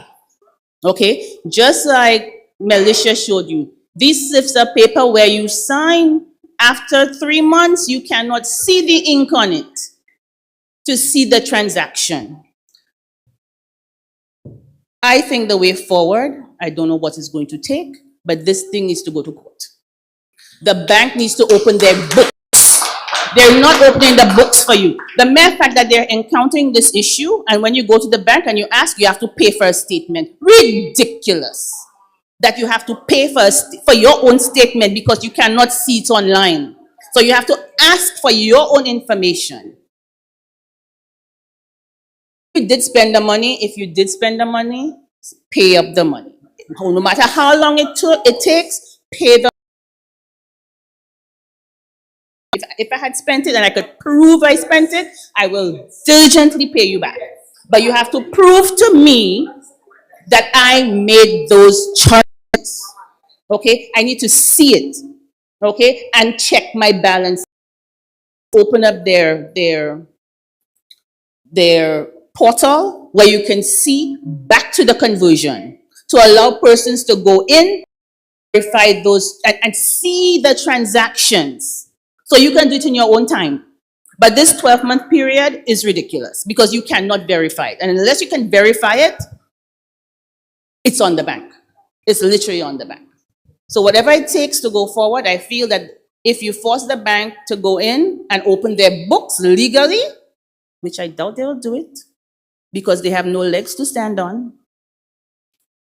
Speaker 16: Okay? Just like Melissa showed you, these slips of paper where you sign after 3 months, you cannot see the ink on it to see the transaction. I think the way forward, I don't know what it's going to take, but this thing needs to go to court. The bank needs to open their books. They're not opening the books for you. The mere fact that they're encountering this issue, and when you go to the bank and you ask, you have to pay for a statement. Ridiculous that you have to pay for your own statement because you cannot see it online. So you have to ask for your own information. If you did spend the money, pay up the money. No matter how long it takes, pay the. If I had spent it and I could prove I spent it, I will diligently pay you back. But you have to prove to me that I made those charges. Okay? I need to see it. Okay? And check my balance. Open up their portal where you can see back to the conversion to allow persons to go in, verify those, and see the transactions. So you can do it in your own time. But this 12-month period is ridiculous because you cannot verify it. And unless you can verify it, it's on the bank. It's literally on the bank. So whatever it takes to go forward, I feel that if you force the bank to go in and open their books legally, which I doubt they'll do it because they have no legs to stand on,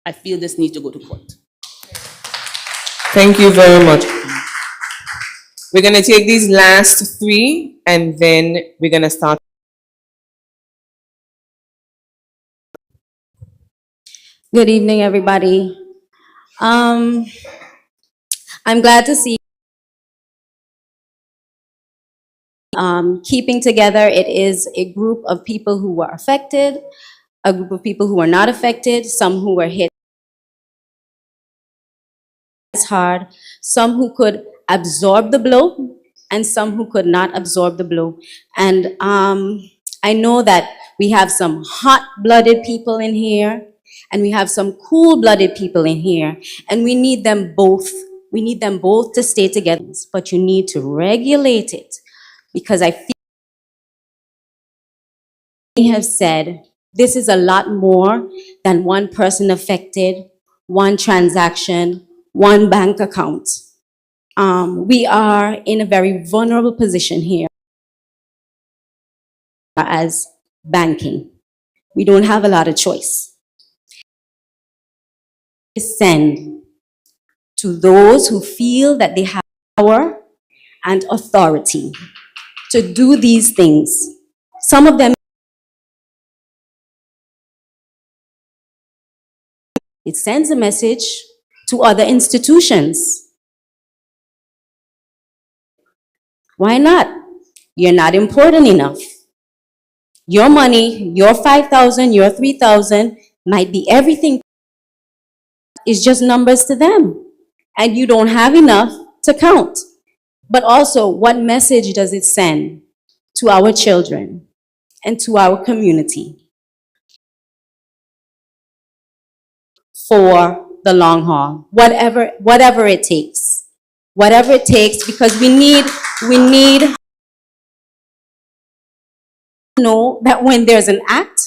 Speaker 16: I feel this needs to go to court.
Speaker 12: Thank you very much. We're going to take these last three and then we're going to start.
Speaker 9: Good evening, everybody. I'm glad to see keeping together. It is a group of people who were affected, a group of people who were not affected, some who were hit hard, some who could absorb the blow, and some who could not absorb the blow. And I know that we have some hot-blooded people in here, and we have some cool-blooded people in here, and we need them both. We need them both to stay together, but you need to regulate it, because I feel we have said this is a lot more than one person affected, one transaction, one bank account. We are in a very vulnerable position here as banking. We don't have a lot of choice. Send to those who feel that they have power and authority to do these things. Some of them, it sends a message to other institutions. Why not? You're not important enough. Your money, your 5,000, your 3,000 might be everything. It's just numbers to them. And you don't have enough to count. But also, what message does it send to our children and to our community for the long haul? Whatever it takes. Whatever it takes, because we need to know that when there's an act,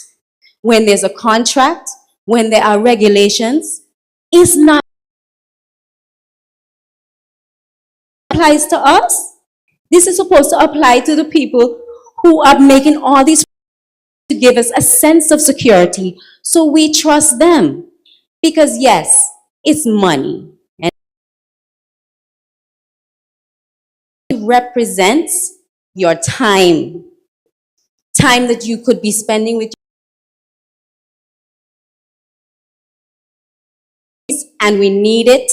Speaker 9: when there's a contract, when there are regulations, it's not applies to us. This is supposed to apply to the people who are making all these to give us a sense of security, so we trust them. Because yes, it's money, and it represents your time that you could be spending with, and we need it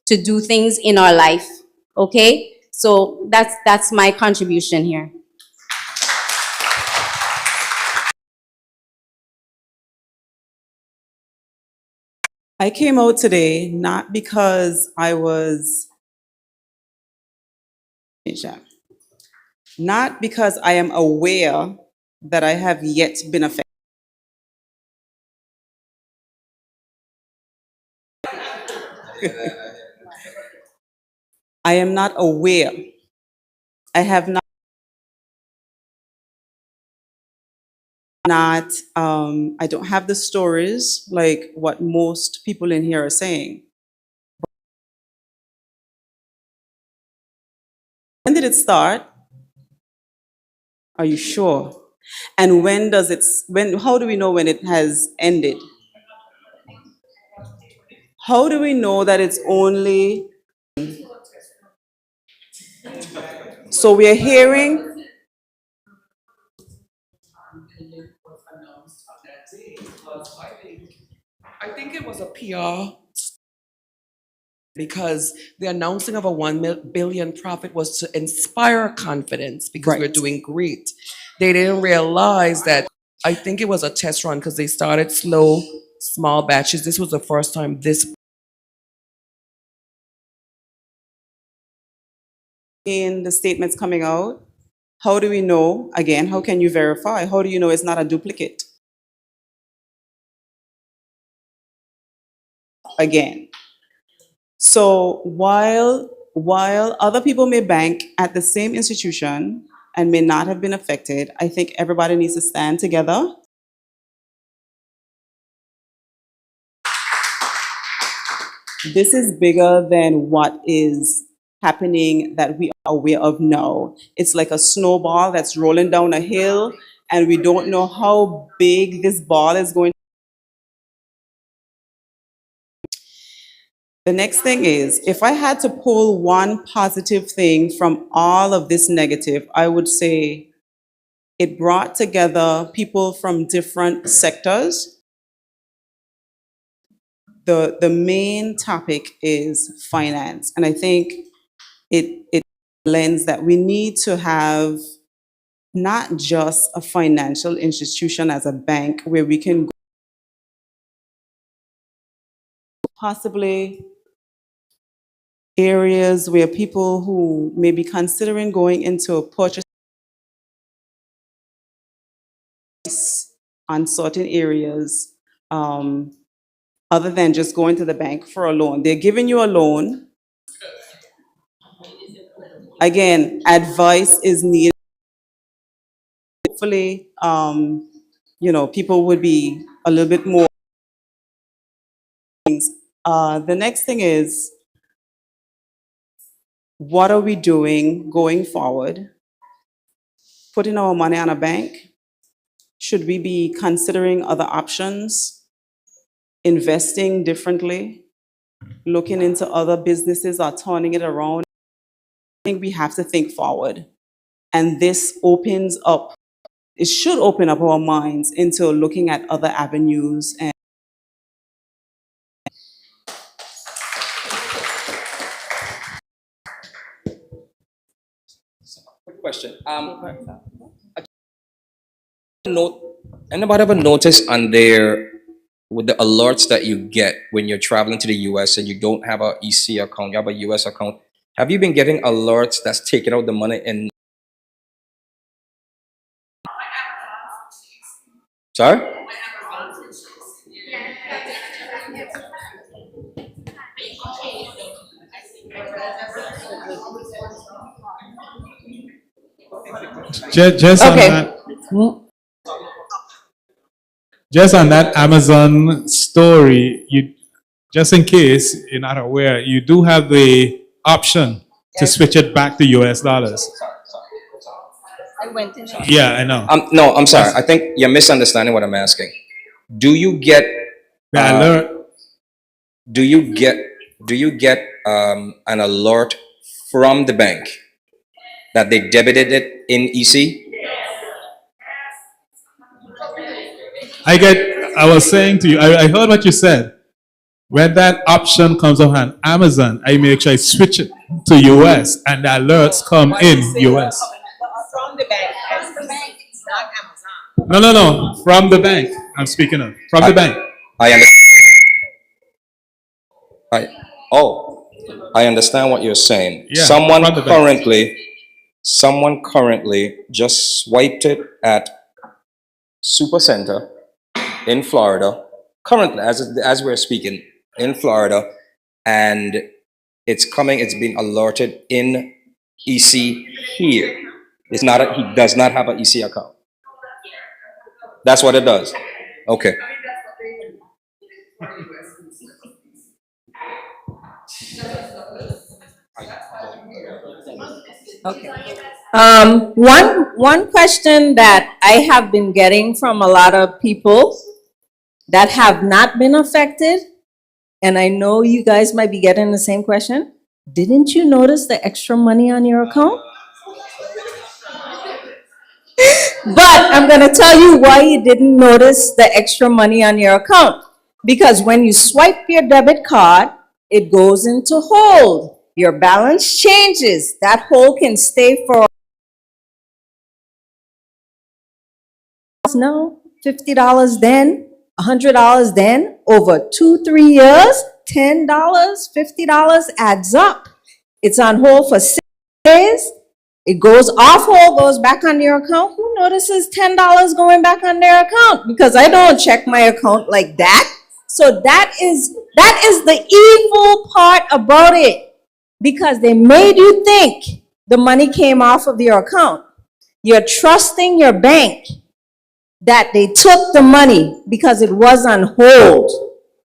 Speaker 9: to do things in our life. Okay, so that's my contribution here.
Speaker 17: I came out today not because I am aware that I have yet been affected. I am not aware. I have not, I don't have the stories like what most people in here are saying. When did it start? Are you sure? And how do we know when it has ended? How do we know that it's only, so we are hearing,
Speaker 12: I think it was a PR because the announcing of a 1 billion profit was to inspire confidence because we're
Speaker 17: Right.
Speaker 12: doing great. They didn't realize that. I think it was a test run because they started slow, small batches. This was the first time this.
Speaker 17: in the statements coming out, how do we know, again, how can you verify? How do you know it's not a duplicate? Again. So while other people may bank at the same institution and may not have been affected, I think everybody needs to stand together. This is bigger than what is happening that we are aware of now. It's like a snowball that's rolling down a hill, and we don't know how big this ball is going. The next thing is, if I had to pull one positive thing from all of this negative, I would say it brought together people from different sectors. The main topic is finance, and I think it lends that we need to have not just a financial institution as a bank where we can go possibly areas where people who may be considering going into a purchase on certain areas, other than just going to the bank for a loan. They're giving you a loan. Again, advice is needed. Hopefully, people would be a little bit more. The next thing is, what are we doing going forward? Putting our money on a bank? Should we be considering other options? Investing differently? Looking into other businesses or turning it around? I think we have to think forward. And this opens up, it should open up our minds into looking at other avenues. And
Speaker 13: Quick question. Anybody ever notice on there with the alerts that you get when you're traveling to the US and you don't have a EC account, you have a US account? Have you been getting alerts that's taking out the money in? Sorry?
Speaker 2: Just on
Speaker 10: Okay.
Speaker 2: that, just on that Amazon story, you just in case you're not aware, you do have the option to switch it back to US dollars. Yeah, I know.
Speaker 13: No, I'm sorry. I think you're misunderstanding what I'm asking. Do you get
Speaker 2: The alert.
Speaker 13: do you get an alert from the bank that they debited it in EC?
Speaker 2: I was saying to you, I heard what you said. When that option comes up on Amazon, I make sure I switch it to US and the alerts come in US.
Speaker 4: From the bank, not Amazon.
Speaker 2: No. From the bank. I'm speaking of. From the bank.
Speaker 13: I understand. I understand what you're saying.
Speaker 2: Yeah,
Speaker 13: someone
Speaker 2: from the bank.
Speaker 13: currently just swiped it at Supercenter in Florida. Currently, as we're speaking, in Florida, and it's being alerted in EC here. He does not have an EC account. That's what it does. Okay.
Speaker 10: Okay. One question that I have been getting from a lot of people that have not been affected, and I know you guys might be getting the same question. Didn't you notice the extra money on your account? But I'm going to tell you why you didn't notice the extra money on your account. Because when you swipe your debit card, it goes into hold. Your balance changes. That hold can stay for no, $50 then, $100 then, over 2-3 years, $10, $50 adds up. It's on hold for 6 days. It goes off hold, goes back on your account. Who notices $10 going back on their account? Because I don't check my account like that. So that is the evil part about it. Because they made you think the money came off of your account. You're trusting your bank that they took the money because it was on hold.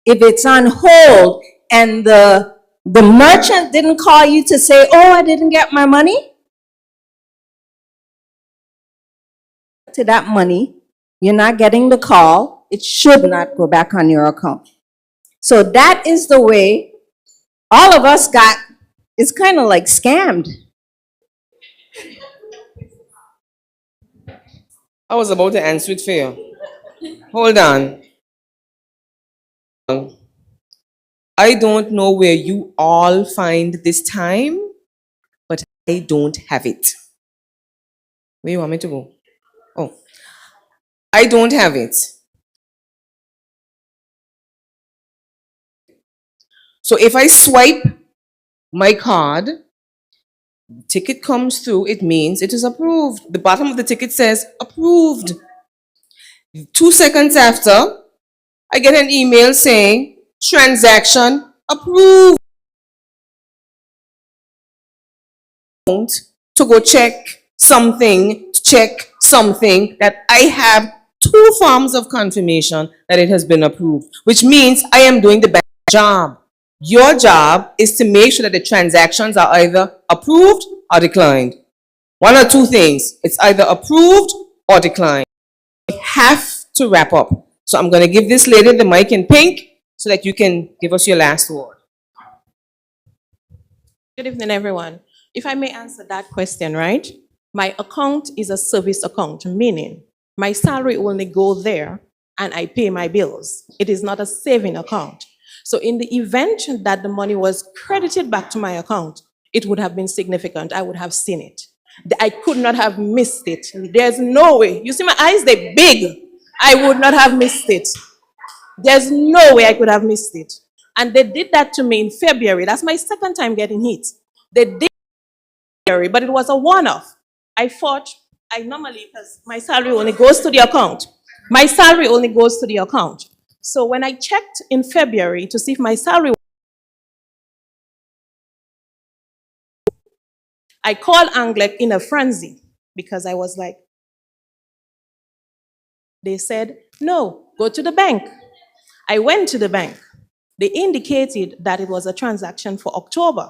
Speaker 10: If it's on hold and the merchant didn't call you to say, oh, I didn't get my money, to that money, you're not getting the call, it should not go back on your account. So that is the way all of us got, it's kind of like scammed.
Speaker 8: I was about to answer it for you. Hold on. I don't know where you all find this time, but I don't have it. Where you want me to go? Oh, I don't have it. So if I swipe my card, ticket comes through, it means it is approved. The bottom of the ticket says approved. 2 seconds after, I get an email saying transaction approved. To go check something that I have 2 forms of confirmation that it has been approved, which means I am doing the best job. Your job is to make sure that the transactions are either approved or declined. One or two things. It's either approved or declined. We have to wrap up. So I'm going to give this lady the mic in pink so that you can give us your last word.
Speaker 7: Good evening, everyone. If I may answer that question, right? My account is a service account, meaning my salary only go there and I pay my bills. It is not a saving account. So in the event that the money was credited back to my account, it would have been significant. I would have seen it. I could not have missed it. There's no way. You see my eyes, they're big. I would not have missed it. There's no way I could have missed it. And they did that to me in February. That's my second time getting hit. They did but it was a one-off. I thought, I normally, because my salary only goes to the account. My salary only goes to the account. So when I checked in February to see if my salary, I called Anglec in a frenzy because I was like, they said, no, go to the bank. I went to the bank. They indicated that it was a transaction for October.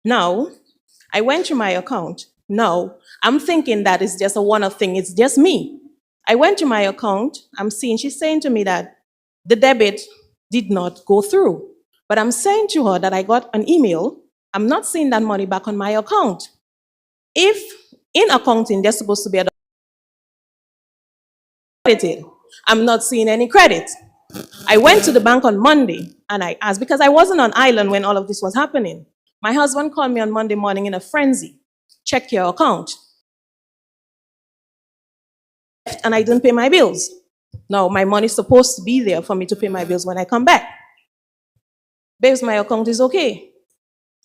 Speaker 7: Now, I went to my account. No, I'm thinking that it's just a one-off thing. It's just me. I went to my account. She's saying to me that the debit did not go through. But I'm saying to her that I got an email. I'm not seeing that money back on my account. If in accounting, there's supposed to be a credited, I'm not seeing any credit. I went to the bank on Monday and I asked, because I wasn't on island when all of this was happening. My husband called me on Monday morning in a frenzy. Check your account. And I didn't pay my bills. Now, my money's supposed to be there for me to pay my bills when I come back. Babes, my account is okay.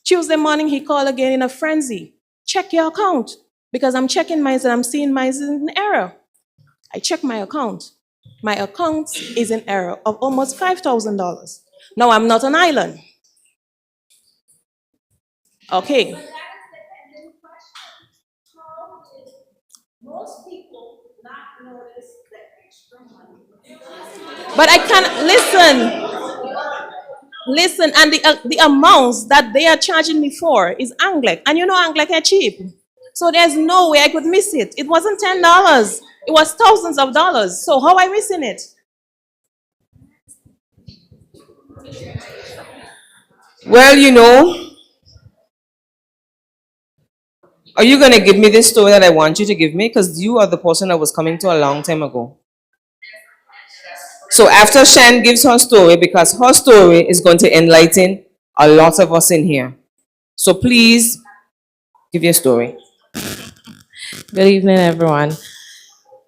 Speaker 7: Tuesday morning, he called again in a frenzy. Check your account. Because I'm checking mine and I'm seeing mine is in error. I check my account. My account is in error of almost $5,000. Now, I'm not on island. Okay. Most people not notice the extra money. But I can't listen, and the amounts that they are charging me for is Anglec, and you know Anglec are cheap. So there's no way I could miss it. It wasn't $10. It was thousands of dollars. So how am I missing it?
Speaker 8: Well, you know, are you going to give me this story that I want you to give me? Because you are the person I was coming to a long time ago. So after Shan gives her story, because her story is going to enlighten a lot of us in here. So please give your story.
Speaker 18: Good evening, everyone.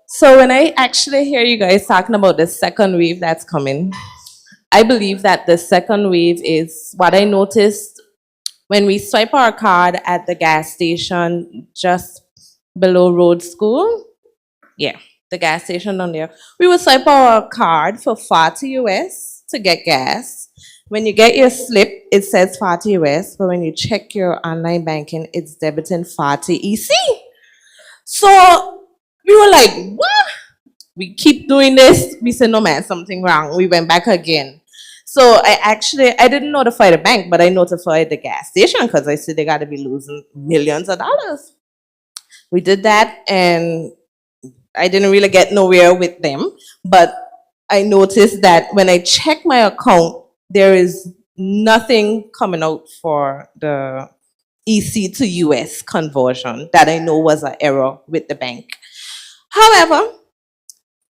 Speaker 18: So when I actually hear you guys talking about the second wave that's coming, I believe that the second wave is what I noticed when we swipe our card at the gas station just below Road School. Yeah, the gas station down there. We would swipe our card for 40 US to get gas. When you get your slip, it says 40 US, but when you check your online banking, it's debiting 40 EC. So we were like, what? We keep doing this. We said, no man, something wrong. We went back again. So I didn't notify the bank, but I notified the gas station because I said they got to be losing millions of dollars. We did that, and I didn't really get nowhere with them. But I noticed that when I check my account, there is nothing coming out for the EC to US conversion that I know was an error with the bank. However,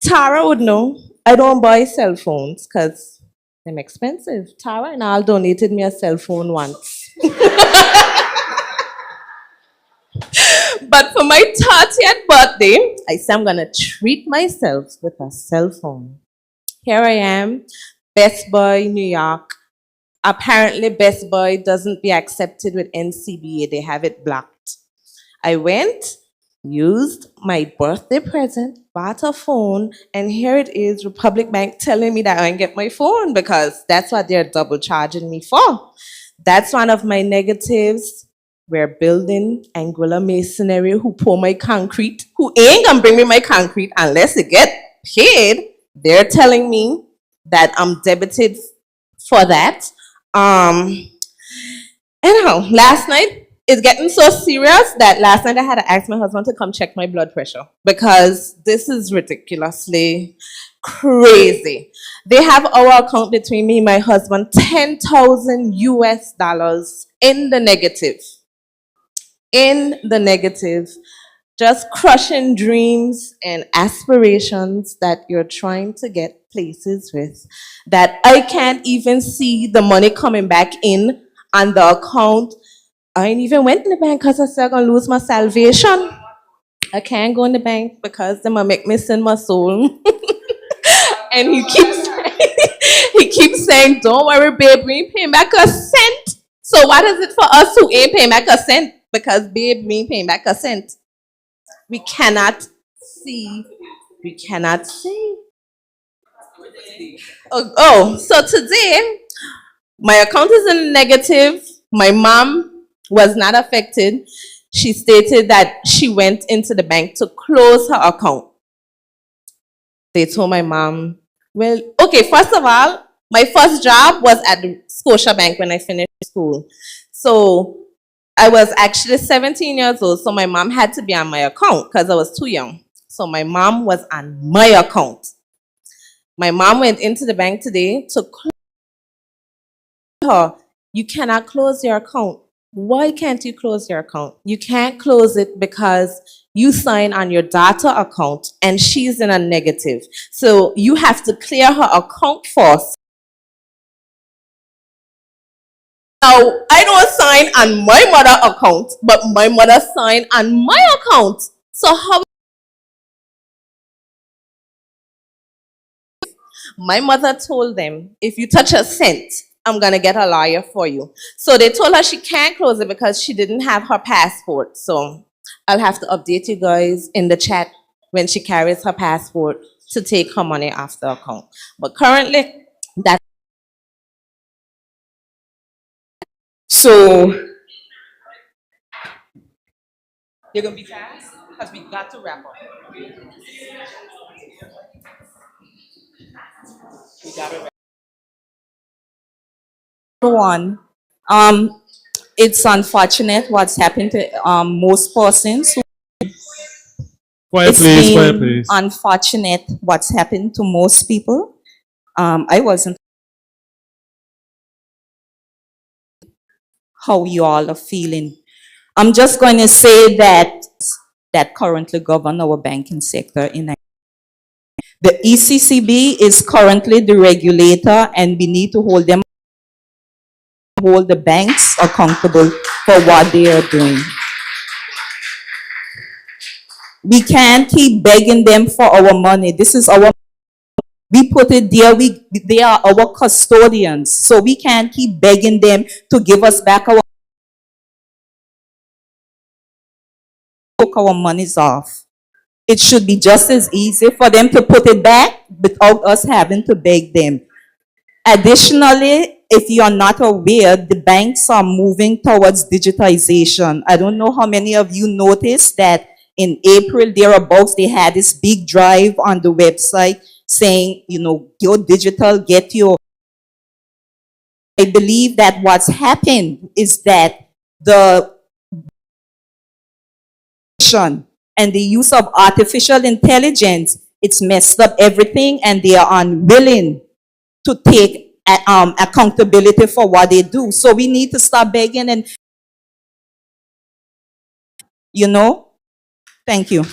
Speaker 18: Tara would know I don't buy cell phones because they're expensive. Tara and Al donated me a cell phone once. But for my 30th birthday, I said I'm gonna treat myself with a cell phone. Here I am, Best Buy, New York. Apparently, Best Buy doesn't be accepted with NCBA. They have it blocked. I went, used my birthday present, bought a phone, and here it is, Republic Bank telling me that I can get my phone because that's what they're double charging me for. That's one of my negatives. We're building Angular Masonry, who pour my concrete, who ain't gonna bring me my concrete unless it get paid. They're telling me that I'm debited for that. Anyhow, last night, it's getting so serious that last night I had to ask my husband to come check my blood pressure because this is ridiculously crazy. They have our account between me and my husband, 10,000 US dollars in the negative. In the negative. Just crushing dreams and aspirations that you're trying to get places with, that I can't even see the money coming back in on the account. I ain't even went to the bank because I said I'm going to lose my salvation. I can't go in the bank because they're going to make me send my soul. And he keeps saying, don't worry, babe, we ain't paying back a cent. So what is it for us who ain't paying back a cent? Because, babe, we ain't paying back a cent. We cannot see. We cannot see. So today, my account is in negative. My mom was not affected. She stated that she went into the bank to close her account. They told my mom, well, okay, first of all, my first job was at the Scotia Bank when I finished school. So I was actually 17 years old, so my mom had to be on my account because I was too young. So my mom was on my account. My mom went into the bank today to close her. You cannot close your account. Why can't you close your account? You can't close it because you sign on your daughter account and she's in a negative. So you have to clear her account first. Now, I don't sign on my mother account, but my mother signed on my account. So how? My mother told them, if you touch a cent, I'm going to get a lawyer for you. So they told her she can't close it because she didn't have her passport. So I'll have to update you guys in the chat when she carries her passport to take her money off the account. But currently, that's...
Speaker 12: So
Speaker 18: You're going to be fast? Because we got to wrap up. We got to wrap up.
Speaker 15: One, it's unfortunate what's happened to most persons.
Speaker 2: Quiet, please, quiet, please.
Speaker 15: Unfortunate what's happened to most people. I wasn't how you all are feeling. I'm just going to say that currently govern our banking sector in Nigeria. The ECCB is currently the regulator, and we need to hold the banks accountable for what they are doing. We can't keep begging them for our money. This is our, we put it there, they are our custodians. So we can't keep begging them to give us back our monies off. It should be just as easy for them to put it back without us having to beg them. Additionally, if you're not aware, the banks are moving towards digitization. I don't know how many of you noticed that in April, thereabouts, they had this big drive on the website saying, you know, go digital, get your... I believe that what's happened is that the and the use of artificial intelligence, it's messed up everything, and they are unwilling to take
Speaker 10: accountability for what they do. So we need to stop begging and, thank you.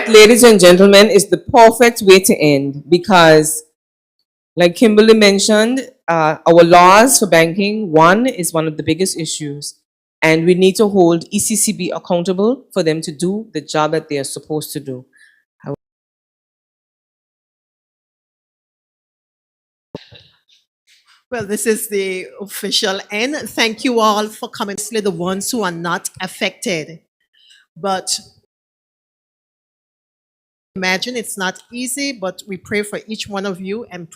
Speaker 8: Ladies and gentlemen, is the perfect way to end because, like Kimberly mentioned, our laws for banking, one, is one of the biggest issues. And we need to hold ECCB accountable for them to do the job that they are supposed to do.
Speaker 1: Well, this is the official end. Thank you all for coming, especially the ones who are not affected. But imagine it's not easy, but we pray for each one of you and